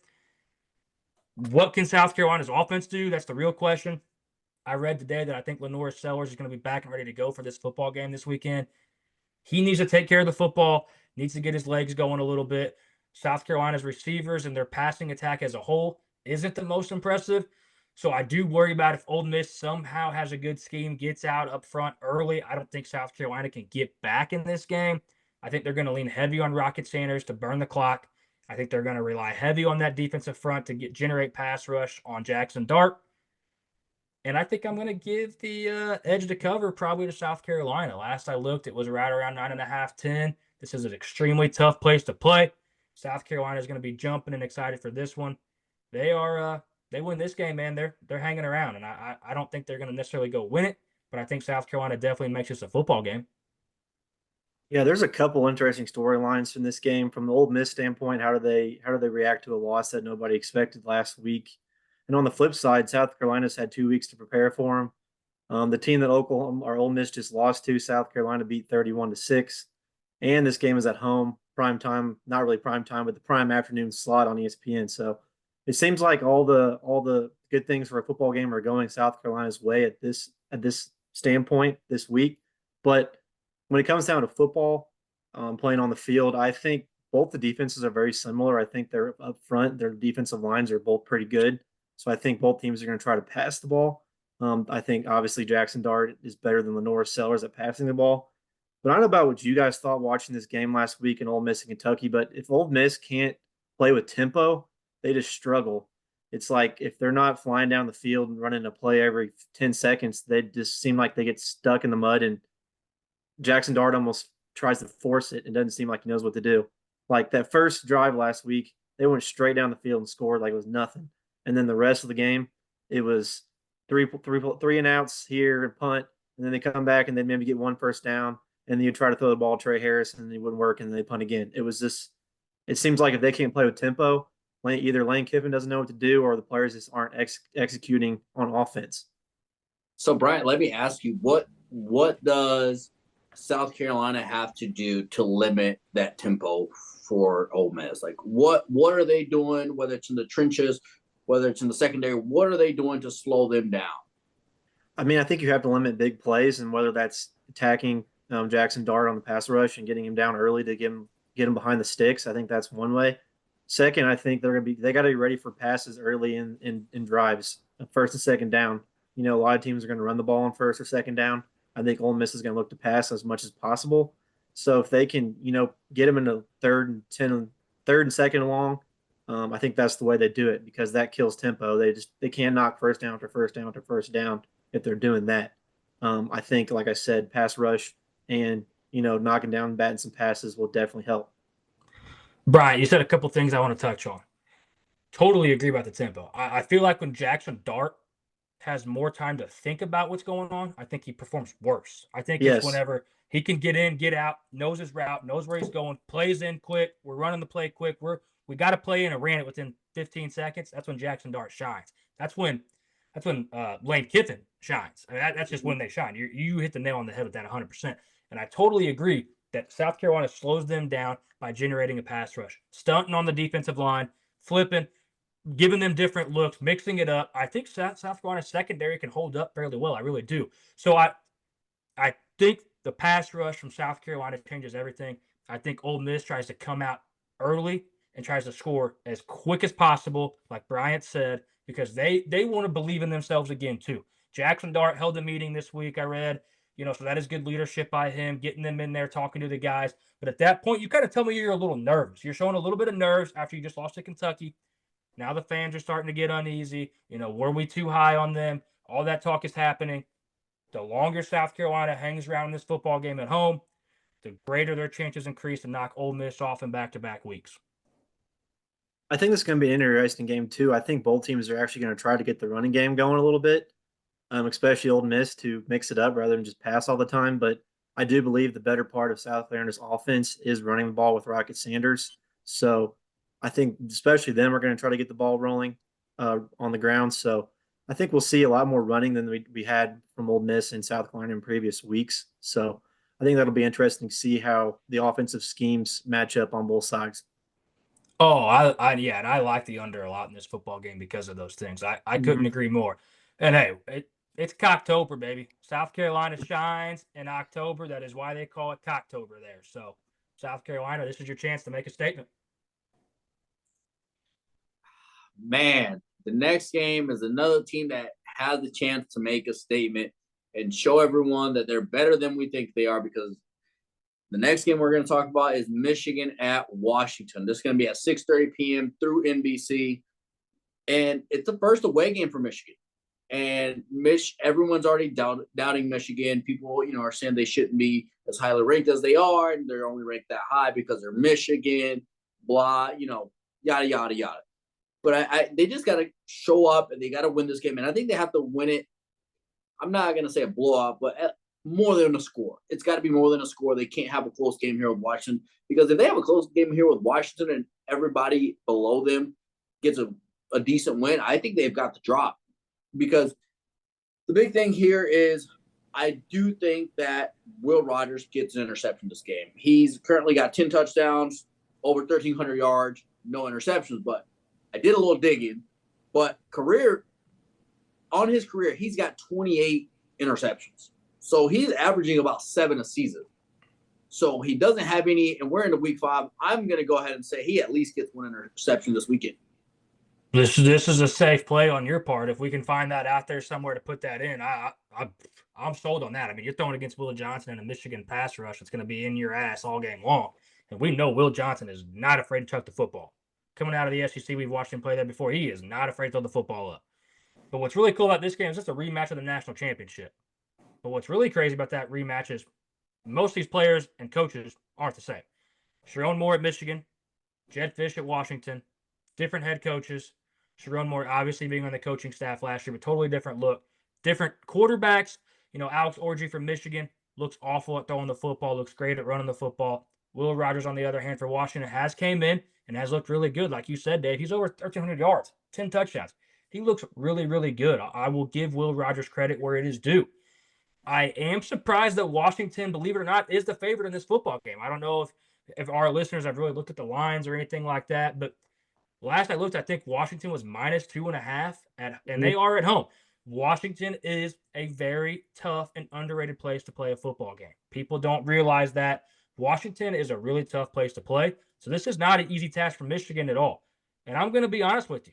What can South Carolina's offense do? That's the real question. I read today that I think Lenore Sellers is going to be back and ready to go for this football game this weekend. He needs to take care of the football, needs to get his legs going a little bit. South Carolina's receivers and their passing attack as a whole isn't the most impressive. So I do worry about if Ole Miss somehow has a good scheme, gets out up front early. I don't think South Carolina can get back in this game. I think they're going to lean heavy on Rocket Sanders to burn the clock. I think they're going to rely heavy on that defensive front to generate pass rush on Jackson Dart. And I think I'm going to give the edge to cover probably to South Carolina. Last I looked, it was right around 9.5, 10. This is an extremely tough place to play. South Carolina is going to be jumping and excited for this one. They win this game, man. They're hanging around, and I don't think they're going to necessarily go win it, but I think South Carolina definitely makes this a football game. Yeah, there's a couple interesting storylines from this game. From the Ole Miss standpoint, how do they react to a loss that nobody expected last week? And on the flip side, South Carolina's had 2 weeks to prepare for them. The team that Ole Miss just lost to, South Carolina beat 31-6, and this game is at home, prime time, not really prime time, but the prime afternoon slot on ESPN. So it seems like all the good things for a football game are going South Carolina's way at this standpoint this week. But when it comes down to football, playing on the field, I think both the defenses are very similar. I think they're up front, their defensive lines are both pretty good. So I think both teams are going to try to pass the ball. I think obviously Jackson Dart is better than Lenore Sellers at passing the ball. But I don't know about what you guys thought watching this game last week in Ole Miss and Kentucky, but if Ole Miss can't play with tempo, they just struggle. It's like if they're not flying down the field and running a play every 10 seconds, they just seem like they get stuck in the mud, and Jackson Dart almost tries to force it. It doesn't seem like he knows what to do. Like that first drive last week, they went straight down the field and scored like it was nothing. And then the rest of the game, it was three and outs here and punt, and then they come back and they maybe get one first down, and then you try to throw the ball to Trey Harris and it wouldn't work, and then they punt again. It was just, it seems like if they can't play with tempo, either Lane Kiffin doesn't know what to do or the players just aren't executing on offense. So Bryant, let me ask you, what does South Carolina have to do to limit that tempo for Ole Miss? Like what are they doing, whether it's in the trenches, whether it's in the secondary, what are they doing to slow them down? I mean, I think you have to limit big plays, and whether that's attacking Jackson Dart on the pass rush and getting him down early to get him behind the sticks. I think that's one way. Second, I think they got to be ready for passes early in drives, first and second down. You know, a lot of teams are going to run the ball on first or second down. I think Ole Miss is going to look to pass as much as possible. So if they can, get them into third and second along, I think that's the way they do it, because that kills tempo. They can't knock first down after first down after first down if they're doing that. I think, like I said, pass rush and knocking down, batting some passes will definitely help. Brian, you said a couple things I want to touch on. Totally agree about the tempo. I feel like when Jackson Dart has more time to think about what's going on, I think he performs worse. I think it's whenever He can get in, get out, knows his route, knows where he's going, plays in quick. We're running the play quick. We got to play in and ran it within 15 seconds. That's when Jackson Dart shines. That's when Lane Kiffin shines. I mean, that's just when they shine. You hit the nail on the head with that 100%. And I totally agree that South Carolina slows them down by generating a pass rush, stunting on the defensive line, flipping, giving them different looks, mixing it up. I think South Carolina's secondary can hold up fairly well. I really do. So I think the pass rush from South Carolina changes everything. I think Ole Miss tries to come out early and tries to score as quick as possible, like Bryant said, because they want to believe in themselves again too. Jackson Dart held a meeting this week, I read, so that is good leadership by him, getting them in there, talking to the guys. But at that point, you kind of tell me you're a little nervous. You're showing a little bit of nerves after you just lost to Kentucky. Now the fans are starting to get uneasy. Were we too high on them? All that talk is happening. The longer South Carolina hangs around in this football game at home, the greater their chances increase to knock Ole Miss off in back-to-back weeks. I think this is going to be an interesting game too. I think both teams are actually going to try to get the running game going a little bit, especially Ole Miss to mix it up rather than just pass all the time. But I do believe the better part of South Carolina's offense is running the ball with Rocket Sanders. So I think especially them are going to try to get the ball rolling on the ground. So I think we'll see a lot more running than we had from Ole Miss and South Carolina in previous weeks. So I think that'll be interesting to see how the offensive schemes match up on both sides. Oh, yeah, and I like the under a lot in this football game because of those things. I couldn't agree more. And hey, it's Cocktober, baby. South Carolina shines in October. That is why they call it Cocktober there. So, South Carolina, this is your chance to make a statement. Man, the next game is another team that has the chance to make a statement and show everyone that they're better than we think they are, because the next game we're going to talk about is Michigan at Washington. This is going to be at 6:30 p.m. through NBC. And it's the first away game for Michigan. And everyone's already doubting Michigan. People, are saying they shouldn't be as highly ranked as they are, and they're only ranked that high because they're Michigan, blah, yada, yada, yada. But they just got to show up, and they got to win this game. And I think they have to win it. I'm not going to say a blowout, but more than a score. It's got to be more than a score. They can't have a close game here with Washington, because if they have a close game here with Washington and everybody below them gets a decent win, I think they've got the drop. Because the big thing here is I do think that Will Rogers gets an interception this game. He's currently got 10 touchdowns, over 1,300 yards, no interceptions. But I did a little digging. But on his career, he's got 28 interceptions. So he's averaging about 7 a season. So he doesn't have any, and we're into week 5. I'm going to go ahead and say he at least gets 1 interception this weekend. This is a safe play on your part. If we can find that out there somewhere to put that in, I'm sold on that. I mean, you're throwing against Will Johnson in a Michigan pass rush. It's going to be in your ass all game long. And we know Will Johnson is not afraid to chuck the football. Coming out of the SEC, we've watched him play there before. He is not afraid to throw the football up. But what's really cool about this game is just a rematch of the national championship. But what's really crazy about that rematch is most of these players and coaches aren't the same. Sharon Moore at Michigan, Jed Fish at Washington, different head coaches. Sharon Moore obviously being on the coaching staff last year, but totally different look. Different quarterbacks. Alex Orji from Michigan looks awful at throwing the football, looks great at running the football. Will Rogers, on the other hand, for Washington, has came in and has looked really good. Like you said, Dave, he's over 1,300 yards, 10 touchdowns. He looks really, really good. I will give Will Rogers credit where it is due. I am surprised that Washington, believe it or not, is the favorite in this football game. I don't know if our listeners have really looked at the lines or anything like that, but last I looked, I think Washington was -2.5, and they are at home. Washington is a very tough and underrated place to play a football game. People don't realize that. Washington is a really tough place to play. So this is not an easy task for Michigan at all. And I'm going to be honest with you.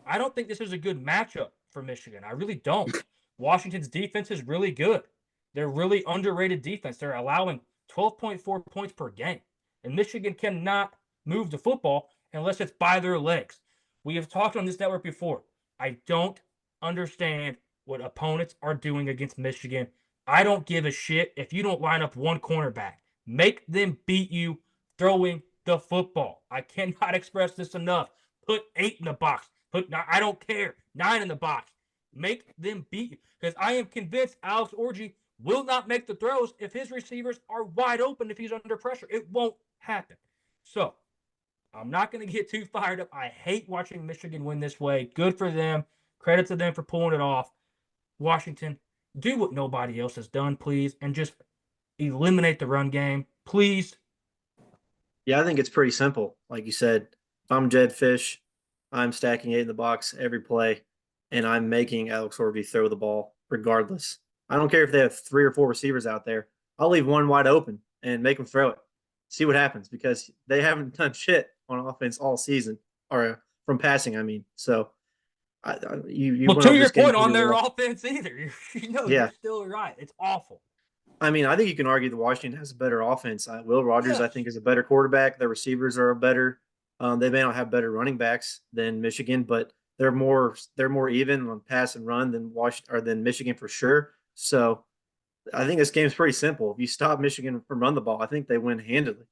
I don't think this is a good matchup for Michigan. I really don't. Washington's defense is really good. They're really underrated defense. They're allowing 12.4 points per game. And Michigan cannot move the football unless it's by their legs. We have talked on this network before. I don't understand what opponents are doing against Michigan. I don't give a shit if you don't line up one cornerback. Make them beat you throwing the football. I cannot express this enough. Put 8 in the box. I don't care. 9 in the box. Make them beat you. Because I am convinced Alex Orji will not make the throws if his receivers are wide open if he's under pressure. It won't happen. So I'm not going to get too fired up. I hate watching Michigan win this way. Good for them. Credit to them for pulling it off. Washington, do what nobody else has done, please, and just eliminate the run game, please. Yeah, I think it's pretty simple. Like you said, if I'm Jed Fish, I'm stacking 8 in the box every play, and I'm making Alex Orby throw the ball regardless. I don't care if they have 3 or 4 receivers out there. I'll leave one wide open and make them throw it. See what happens, because they haven't done shit on offense all season, or from passing, I mean. So you Well, went to over your this game point on pretty their well. offense either. Yeah. You're still right. It's awful. I mean, I think you can argue that Washington has a better offense. Will Rogers, I Yes. think, is a better quarterback. Their receivers are better. They may not have better running backs than Michigan, but they're more even on pass and run than Washington or than Michigan for sure. So I think this game's pretty simple. If you stop Michigan from run the ball, I think they win handily.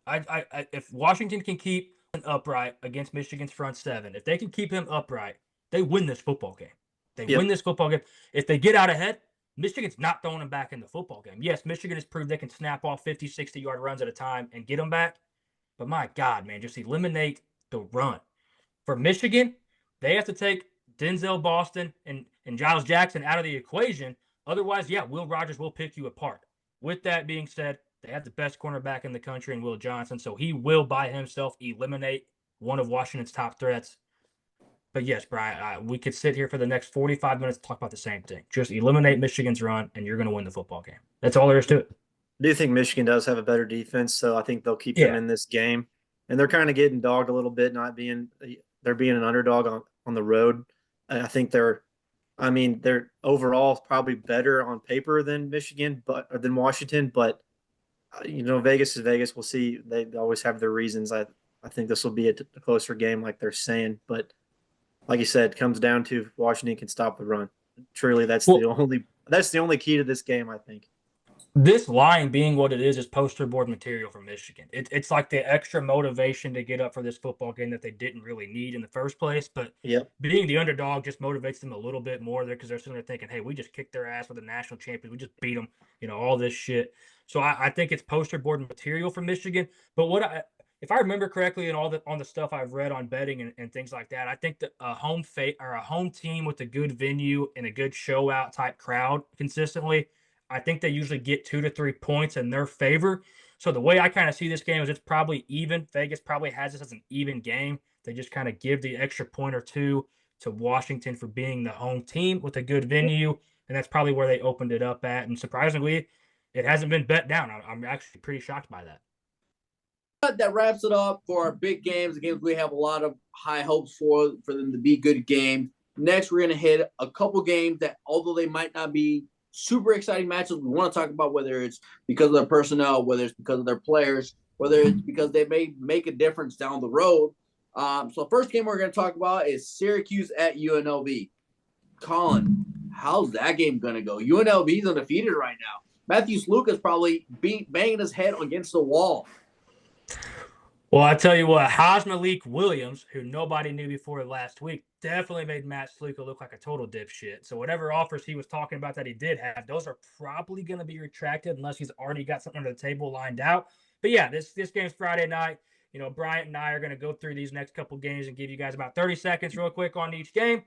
If Washington can keep upright against Michigan's front seven, if they can keep him upright, they win this football game. They Yep. win this football game. If they get out ahead, Michigan's not throwing them back in the football game. Yes, Michigan has proved they can snap off 50, 60-yard runs at a time and get them back. But my God, man, just eliminate the run. For Michigan, they have to take Denzel Boston and Giles Jackson out of the equation. Otherwise, yeah, Will Rogers will pick you apart. With that being said, they have the best cornerback in the country in Will Johnson, so he will by himself eliminate one of Washington's top threats. But yes, Brian, we could sit here for the next 45 minutes and talk about the same thing. Just eliminate Michigan's run, and you're going to win the football game. That's all there is to it. I do think Michigan does have a better defense, so I think they'll keep them Yeah. in this game. And they're kind of getting dogged a little bit, not being they're being an underdog on the road. And I think they're overall probably better on paper than Michigan, but or than Washington. But Vegas is Vegas. We'll see. They always have their reasons. I think this will be a closer game, like they're saying. But like you said, it comes down to if Washington can stop the run. Truly, that's Well, the only key to this game, I think. this line being what it is poster board material for Michigan. It's like the extra motivation to get up for this football game that they didn't really need in the first place. But Yep. being the underdog just motivates them a little bit more there because they're sitting there thinking, hey, we just kicked their ass with the national champions. We just beat them, all this shit. So I think it's poster board material for Michigan. But if I remember correctly and on the stuff I've read on betting and things like that, I think that a home team with a good venue and a good show out type crowd consistently, I think they usually get 2 to 3 points in their favor. So the way I kind of see this game is it's probably even. Vegas probably has this as an even game. They just kind of give the extra point or two to Washington for being the home team with a good venue, and that's probably where they opened it up at. And surprisingly, it hasn't been bet down. I'm actually pretty shocked by that. But that wraps it up for our big games. The games we have a lot of high hopes for them to be good games. Next, we're going to hit a couple games that, although they might not be super exciting matches, we want to talk about whether it's because of their personnel, whether it's because of their players, whether it's because they may make a difference down the road. So the first game we're going to talk about is Syracuse at UNLV. Collin, how's that game going to go? UNLV is undefeated right now. Matthew Sluka is probably banging his head against the wall. Well, I tell you what, Malik Williams, who nobody knew before last week, definitely made Matt Sluka look like a total dipshit. So whatever offers he was talking about that he did have, those are probably going to be retracted unless he's already got something under the table lined out. But yeah, this game's Friday night. Bryant and I are going to go through these next couple games and give you guys about 30 seconds real quick on each game.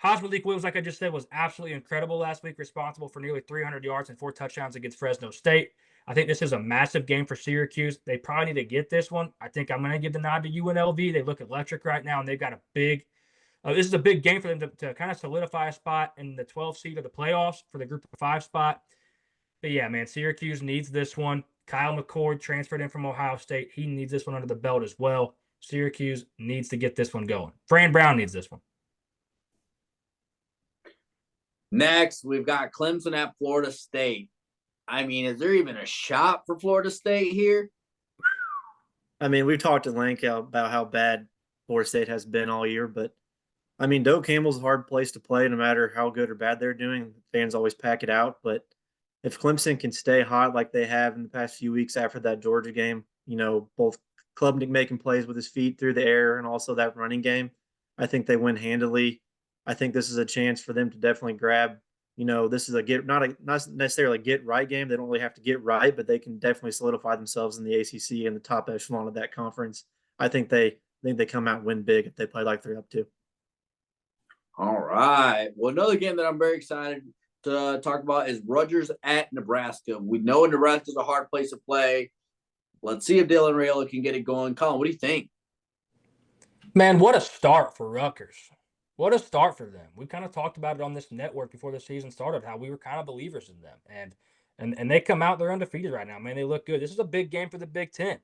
Malik Williams, like I just said, was absolutely incredible last week, responsible for nearly 300 yards and 4 touchdowns against Fresno State. I think this is a massive game for Syracuse. They probably need to get this one. I think I'm going to give the nod to UNLV. They look electric right now, and they've got a big this is a big game for them to kind of solidify a spot in the 12 seed of the playoffs for the group of 5 spot. But yeah, man, Syracuse needs this one. Kyle McCord transferred in from Ohio State. He needs this one under the belt as well. Syracuse needs to get this one going. Fran Brown needs this one. Next, we've got Clemson at Florida State. I mean, is there even a shot for Florida State here? I mean, we've talked at length about how bad Florida State has been all year, but I mean, Doak Campbell's a hard place to play no matter how good or bad they're doing. Fans always pack it out. But if Clemson can stay hot like they have in the past few weeks after that Georgia game, both Klubnik making plays with his feet through the air and also that running game, I think they win handily. I think this is a chance for them to definitely grab this is not necessarily a get right game. They don't really have to get right, but they can definitely solidify themselves in the ACC and the top echelon of that conference. I think they come out and win big if they play like they're up to. All right. Well, another game that I'm very excited to talk about is Rutgers at Nebraska. We know Nebraska's a hard place to play. Let's see if Dylan Raiola can get it going. Collin, what do you think? Man, what a start for Rutgers. What a start for them. We kind of talked about it on this network before the season started, how we were kind of believers in them. And they come out, they're undefeated right now. Man, they look good. This is a big game for the Big Ten.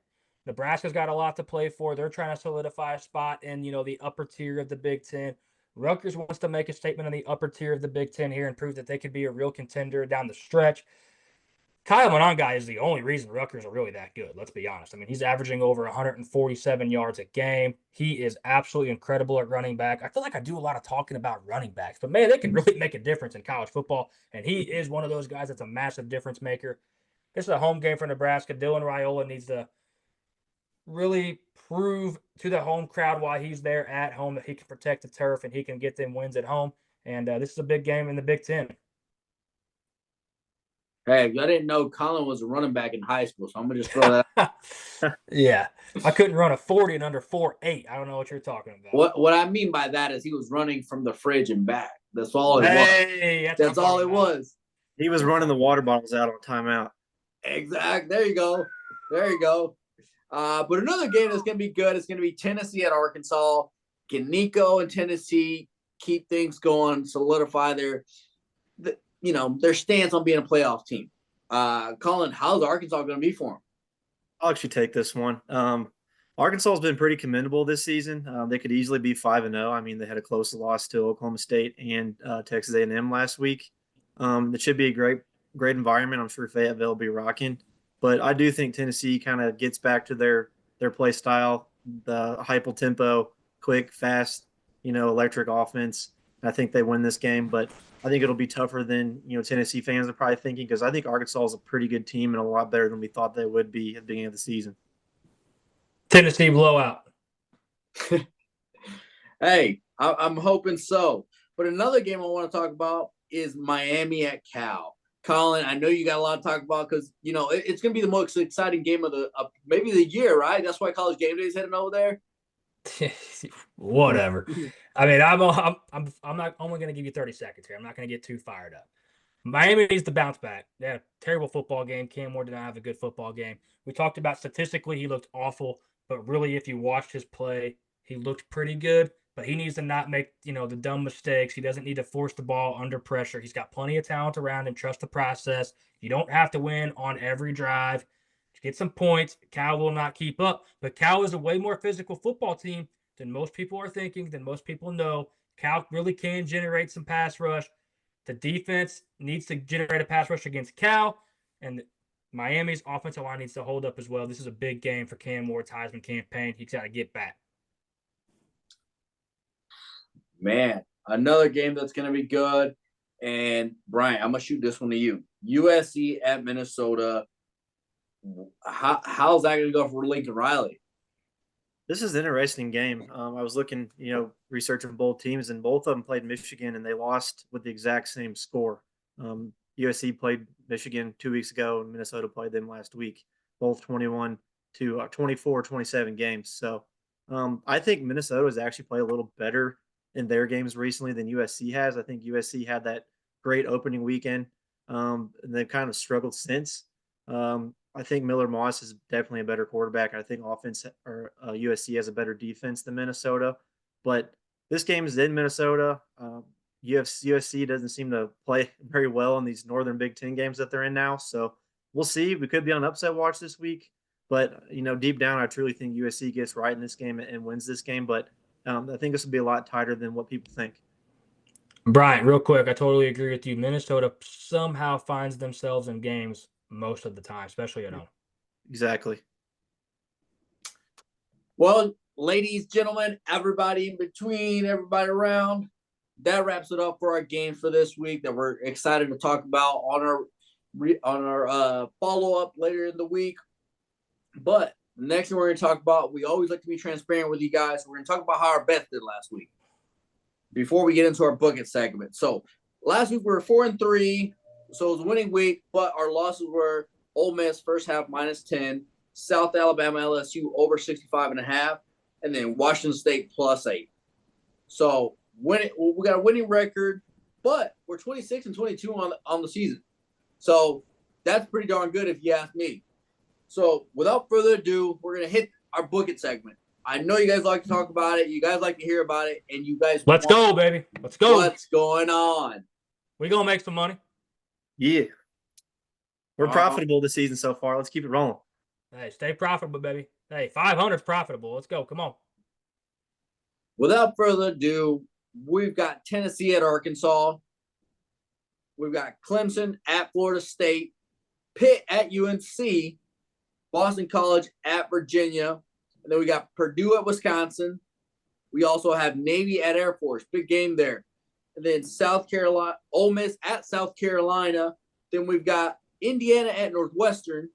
Nebraska's got a lot to play for. They're trying to solidify a spot in, the upper tier of the Big Ten. Rutgers wants to make a statement in the upper tier of the Big Ten here and prove that they could be a real contender down the stretch. Kyle Monangai is the only reason Rutgers are really that good. Let's be honest. I mean, he's averaging over 147 yards a game. He is absolutely incredible at running back. I feel like I do a lot of talking about running backs, but man, they can really make a difference in college football. And he is one of those guys that's a massive difference maker. This is a home game for Nebraska. Dylan Raiola needs to really prove to the home crowd why he's there at home, that he can protect the turf and he can get them wins at home. And this is a big game in the Big Ten. Hey, I didn't know Collin was a running back in high school, so I'm going to just throw that. Yeah. I couldn't run a 40 and under 4.8. I don't know what you're talking about. What I mean by that is he was running from the fridge and back. That's all it was. That's all it was. He was running the water bottles out on timeout. Exactly. There you go. But another game that's going to be good is going to be Tennessee at Arkansas. Can Nico and Tennessee keep things going, solidify their stance on being a playoff team? Collin, how's Arkansas going to be for them? I'll actually take this one. Arkansas has been pretty commendable this season. They could easily be 5-0. I mean, they had a close loss to Oklahoma State and Texas A&M last week. It should be a great environment. I'm sure Fayetteville will be rocking. But I do think Tennessee kind of gets back to their play style, the hyper tempo, quick, fast, electric offense. I think they win this game, but I think it'll be tougher than Tennessee fans are probably thinking, because I think Arkansas is a pretty good team and a lot better than we thought they would be at the beginning of the season. Tennessee blowout. Hey, I'm hoping so. But another game I want to talk about is Miami at Cal. Collin, I know you got a lot to talk about because it's going to be the most exciting game of maybe the year, right? That's why College Game Day is heading over there. Whatever. I mean, I'm not only going to give you 30 seconds here. I'm not going to get too fired up. Miami needs to bounce back. They had a terrible football game. Cam Ward did not have a good football game. We talked about statistically he looked awful, but really if you watched his play, he looked pretty good. But he needs to not make, the dumb mistakes. He doesn't need to force the ball under pressure. He's got plenty of talent around him. Trust the process. You don't have to win on every drive. Get some points. Cal will not keep up. But Cal is a way more physical football team than most people are thinking, than most people know. Cal really can generate some pass rush. The defense needs to generate a pass rush against Cal. And Miami's offensive line needs to hold up as well. This is a big game for Cam Ward's Heisman campaign. He's got to get back. Man, another game that's going to be good. And, Bryant, I'm going to shoot this one to you. USC at Minnesota. How's that going to go for Lincoln Riley? This is an interesting game. I was looking, researching both teams, and both of them played Michigan, and they lost with the exact same score. USC played Michigan 2 weeks ago, and Minnesota played them last week, both 21 to 24, 27 games. So I think Minnesota has actually played a little better in their games recently than USC has. I think USC had that great opening weekend, and they've kind of struggled since. I think Miller Moss is definitely a better quarterback. I think USC has a better defense than Minnesota. But this game is in Minnesota. USC doesn't seem to play very well in these Northern Big Ten games that they're in now. So we'll see. We could be on upset watch this week. But, deep down, I truly think USC gets right in this game and wins this game. But I think this will be a lot tighter than what people think. Bryant, real quick, I totally agree with you. Minnesota somehow finds themselves in games most of the time, especially at home. Exactly. Well, ladies, gentlemen, everybody in between, everybody around, that wraps it up for our games for this week that we're excited to talk about on our follow-up later in the week. But the next thing we're going to talk about, we always like to be transparent with you guys. We're going to talk about how our bets did last week before we get into our bucket segment. So last week we were 4-3, so it was a winning week, but our losses were Ole Miss first half -10, South Alabama LSU over 65.5, and then Washington State +8. So we got a winning record, but we're 26-22 on the season. So that's pretty darn good if you ask me. So without further ado, we're gonna hit our book it segment. I know you guys like to talk about it. You guys like to hear about it, and you guys Let's go, baby. Let's go. What's going on? We gonna make some money. Yeah. We're profitable this season so far. Let's keep it rolling. Hey, stay profitable, baby. Hey, 500 is profitable. Let's go. Come on. Without further ado, we've got Tennessee at Arkansas. We've got Clemson at Florida State, Pitt at UNC, Boston College at Virginia, and then we got Purdue at Wisconsin. We also have Navy at Air Force. Big game there. And then South Carolina, Ole Miss at South Carolina. Then we've got Indiana at Northwestern.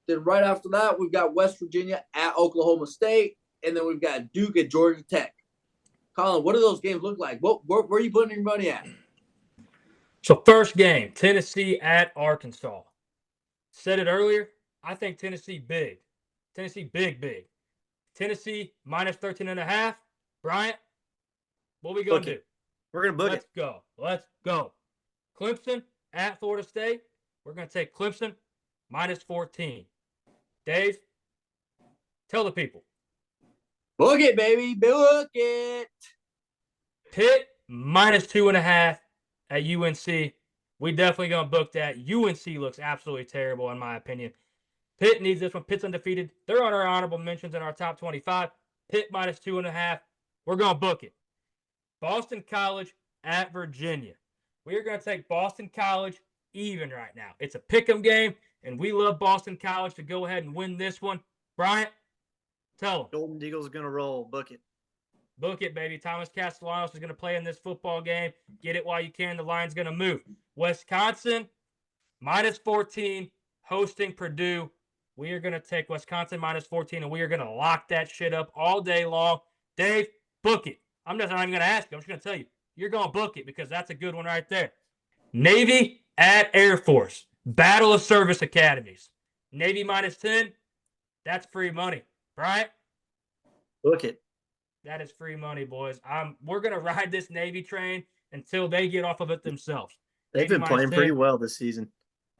Then right after that, we've got West Virginia at Oklahoma State. And then we've got Duke at Georgia Tech. Collin, what do those games look like? Where are you putting your money at? So first game, Tennessee at Arkansas. Said it earlier. I think Tennessee big. Tennessee big. Tennessee -13.5. Bryant, what we going to do? We're going to book it. Let's go. Clemson at Florida State. We're going to take Clemson -14. Dave, tell the people. Book it, baby. Book it. Pitt -2.5 at UNC. We definitely going to book that. UNC looks absolutely terrible, in my opinion. Pitt needs this one. Pitt's undefeated. They're on our honorable mentions in our top 25. Pitt -2.5. We're going to book it. Boston College at Virginia. We are going to take Boston College even right now. It's a pick'em game, and we love Boston College to go ahead and win this one. Bryant, tell them. Golden Eagles are going to roll. Book it. Book it, baby. Thomas Castellanos is going to play in this football game. Get it while you can. The line's going to move. Wisconsin, -14, hosting Purdue. We are going to take Wisconsin -14, and we are going to lock that shit up all day long. Dave, book it. I'm just not even going to ask you. I'm just going to tell you. You're going to book it because that's a good one right there. Navy at Air Force. Battle of Service Academies. Navy -10. That's free money. Bryant? Book it. That is free money, boys. We're going to ride this Navy train until they get off of it themselves. They've been playing pretty well this season.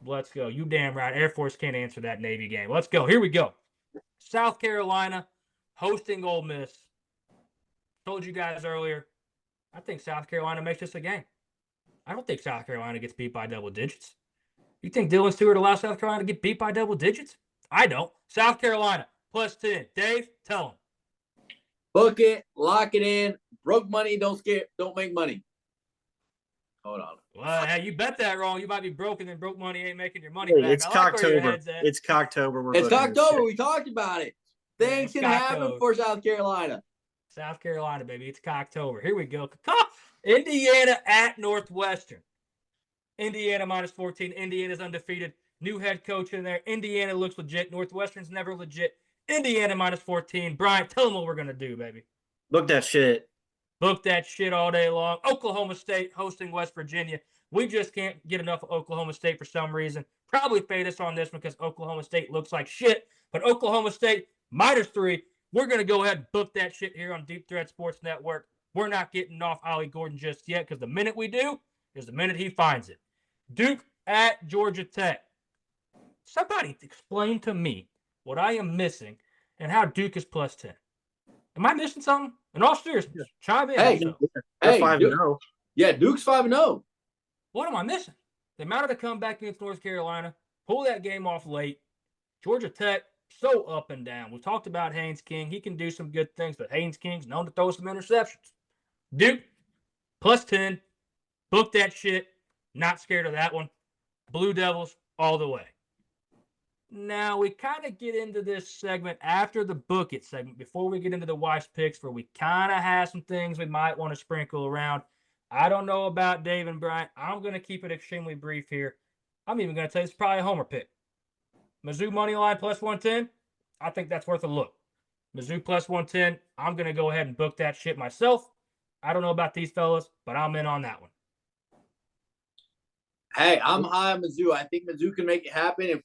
Let's go. You damn right. Air Force can't answer that Navy game. Let's go. Here we go. South Carolina hosting Ole Miss. Told you guys earlier, I think South Carolina makes this a game. I don't think South Carolina gets beat by double digits. You think Dylan Stewart allows South Carolina to get beat by double digits? I don't. South Carolina +10. Dave, tell them. Book it. Lock it in. Broke money don't make money. Hold on. Well, hey, you bet that wrong. You might be broke, and then broke money ain't making your money back. It's Cocktober. It's Cocktober. It's Cocktober. We talked about it. Things can happen for South Carolina. South Carolina, baby. It's Cocktober. Here we go. Indiana at Northwestern. Indiana -14. Indiana's undefeated. New head coach in there. Indiana looks legit. Northwestern's never legit. Indiana -14. Bryant, tell them what we're going to do, baby. Book that shit. Book that shit all day long. Oklahoma State hosting West Virginia. We just can't get enough of Oklahoma State for some reason. Probably fade us on this one because Oklahoma State looks like shit. But Oklahoma State -3. We're going to go ahead and book that shit here on Deep Threat Sports Network. We're not getting off Ollie Gordon just yet because the minute we do is the minute he finds it. Duke at Georgia Tech. Somebody explain to me what I am missing and how Duke is +10. Am I missing something? In all seriousness, chime in. Hey, they're 5-0. Yeah, Duke's 5-0. What am I missing? They mounted a comeback against North Carolina, pull that game off late. Georgia Tech, so up and down. We talked about Haynes King. He can do some good things, but Haynes King's known to throw some interceptions. Duke, +10. Book that shit. Not scared of that one. Blue Devils all the way. Now, we kind of get into this segment after the book it segment, before we get into the wife's picks, where we kind of have some things we might want to sprinkle around. I don't know about Dave and Bryant. I'm going to keep it extremely brief here. I'm even going to tell you it's probably a homer pick. Mizzou money line +110. I think that's worth a look. Mizzou +110. I'm going to go ahead and book that shit myself. I don't know about these fellas, but I'm in on that one. Hey, I'm high on Mizzou. I think Mizzou can make it happen.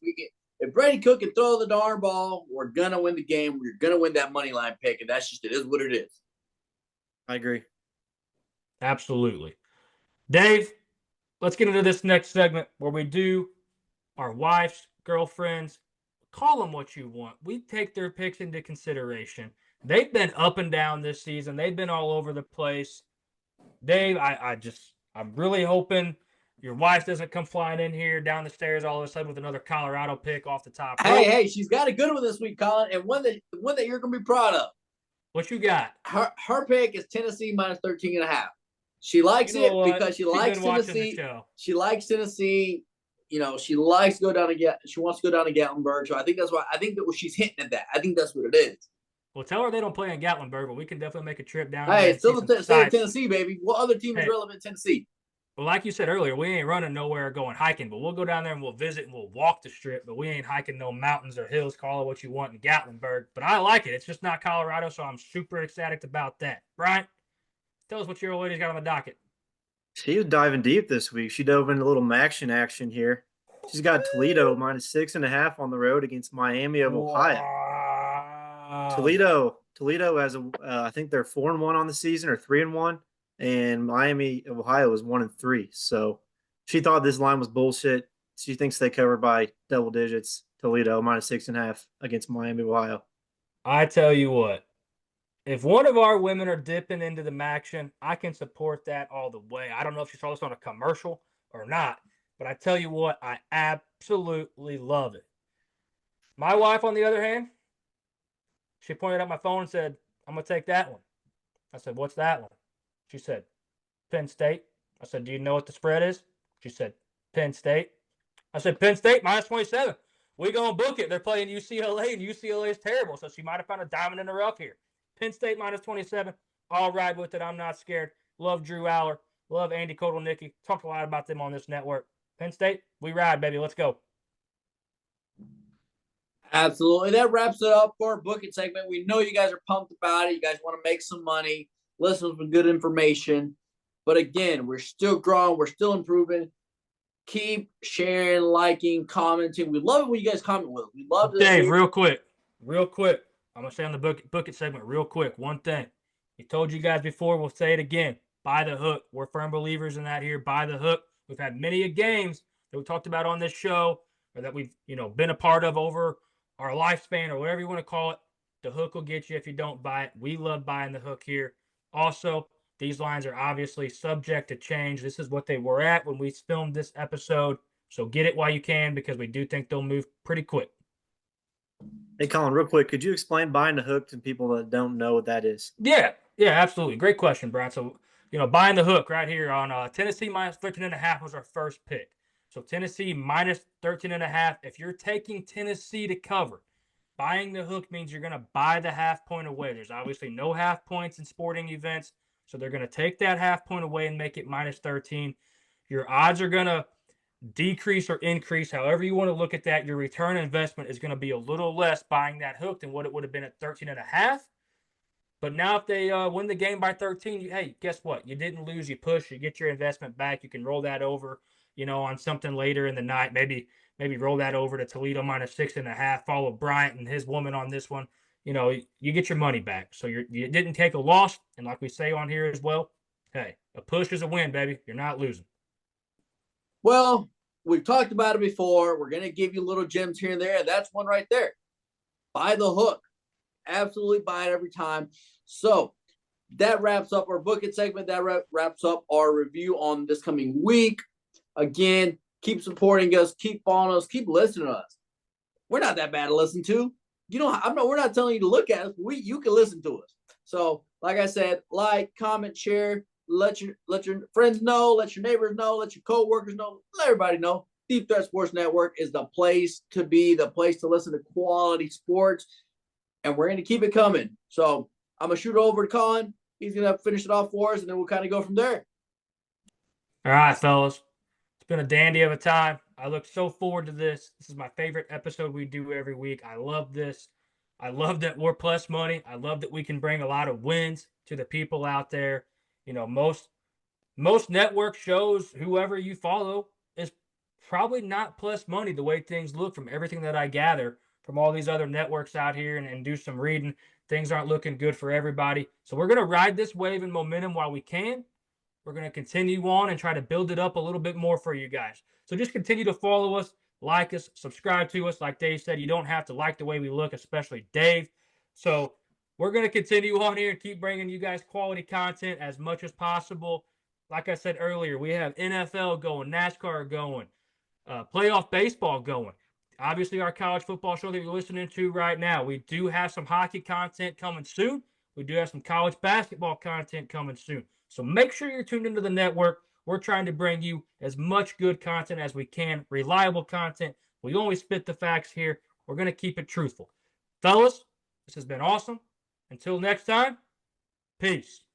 If Brady Cook can throw the darn ball, we're gonna win the game. We're gonna win that money line pick, and that's just it is what it is. I agree. Absolutely. Dave, let's get into this next segment where we do our wives, girlfriends, call them what you want. We take their picks into consideration. They've been up and down this season. They've been all over the place. Dave, I'm really hoping your wife doesn't come flying in here down the stairs all of a sudden with another Colorado pick off the top rope. Hey, she's got a good one this week, Collin, and one that you're gonna be proud of. What you got? Her pick is Tennessee minus 13.5. She likes it because she likes Tennessee. She likes Tennessee. She likes to go down to she wants to go down to Gatlinburg. So I think that's why she's hinting at that. I think that's what it is. Well, tell her they don't play in Gatlinburg, but we can definitely make a trip down. Hey, it's still the state of Tennessee, baby. What other team is relevant in Tennessee? Well, like you said earlier, we ain't running nowhere going hiking, but we'll go down there and we'll visit and we'll walk the strip, but we ain't hiking no mountains or hills, call it what you want in Gatlinburg. But I like it. It's just not Colorado, so I'm super ecstatic about that. Bryant, tell us what your old lady's got on the docket. She was diving deep this week. She dove into a little action here. She's got Toledo minus 6.5 on the road against Miami of Ohio. Wow. Toledo has I think they're 4-1 on the season or 3-1, and Miami of Ohio is 1-3. So she thought this line was bullshit. She thinks they cover by double digits. Toledo minus 6.5 against Miami of Ohio. I tell you what, if one of our women are dipping into the action, I can support that all the way. I don't know if she saw this on a commercial or not, but I tell you what, I absolutely love it. My wife, on the other hand, she pointed at my phone and said, I'm going to take that one. I said, what's that one? She said, Penn State. I said, do you know what the spread is? She said, Penn State. I said, Penn State minus 27. We going to book it. They're playing UCLA, and UCLA is terrible, so she might have found a diamond in the rough here. Penn State minus 27. I'll ride with it. I'm not scared. Love Drew Aller. Love Andy Kotelnicki. Talked a lot about them on this network. Penn State, we ride, baby. Let's go. Absolutely. That wraps it up for our Book It segment. We know you guys are pumped about it. You guys want to make some money, listen to some good information. But again, we're still growing. We're still improving. Keep sharing, liking, commenting. We love it when you guys comment with us. We love it. Dave, real quick. I'm going to say on the Book It segment real quick. One thing. We told you guys before. We'll say it again. Buy the hook. We're firm believers in that here. Buy the hook. We've had many games that we talked about on this show or that we've been a part of over our lifespan or whatever you want to call it. The hook will get you if you don't buy it. We love buying the hook here. Also, these lines are obviously subject to change. This is what they were at when we filmed this episode. So get it while you can because we do think they'll move pretty quick. Hey, Collin, real quick, could you explain buying the hook to people that don't know what that is? Yeah, absolutely. Great question, Brian. So, buying the hook right here on Tennessee minus 13.5 was our first pick. So Tennessee minus 13.5. If you're taking Tennessee to cover, buying the hook means you're going to buy the half point away. There's obviously no half points in sporting events. So they're going to take that half point away and make it minus 13. Your odds are going to decrease or increase, however you want to look at that. Your return investment is going to be a little less buying that hook than what it would have been at 13.5. But now if they win the game by 13, hey, guess what? You didn't lose. You push. You get your investment back. You can roll that over, on something later in the night. Maybe roll that over to Toledo minus 6.5. Follow Bryant and his woman on this one. You get your money back. So you didn't take a loss. And like we say on here as well, hey, a push is a win, baby. You're not losing. Well, we've talked about it before. We're going to give you little gems here and there. That's one right there. Buy the hook. Absolutely buy it every time. So that wraps up our Book It segment. That wraps up our review on this coming week. Again, keep supporting us. Keep following us. Keep listening to us. We're not that bad to listen to. We're not telling you to look at us. You can listen to us. So, like I said, like, comment, share. Let your friends know. Let your neighbors know. Let your coworkers know. Let everybody know. Deep Threat Sports Network is the place to be. The place to listen to quality sports. And we're going to keep it coming. So I'm going to shoot it over to Collin. He's going to finish it off for us, and then we'll kind of go from there. All right, fellas. It's been a dandy of a time. I look so forward to this. This is my favorite episode we do every week. I love this. I love that we're plus money. I love that we can bring a lot of wins to the people out there. Most network shows, whoever you follow, is probably not plus money the way things look from everything that I gather from all these other networks out here and do some reading. Things aren't looking good for everybody. So we're going to ride this wave and momentum while we can. We're going to continue on and try to build it up a little bit more for you guys. So just continue to follow us, like us, subscribe to us. Like Dave said, you don't have to like the way we look, especially Dave. So we're going to continue on here and keep bringing you guys quality content as much as possible. Like I said earlier, we have NFL going, NASCAR going, playoff baseball going. Obviously, our college football show that you're listening to right now. We do have some hockey content coming soon. We do have some college basketball content coming soon. So make sure you're tuned into the network. We're trying to bring you as much good content as we can, reliable content. We only spit the facts here. We're going to keep it truthful. Fellas, this has been awesome. Until next time, peace.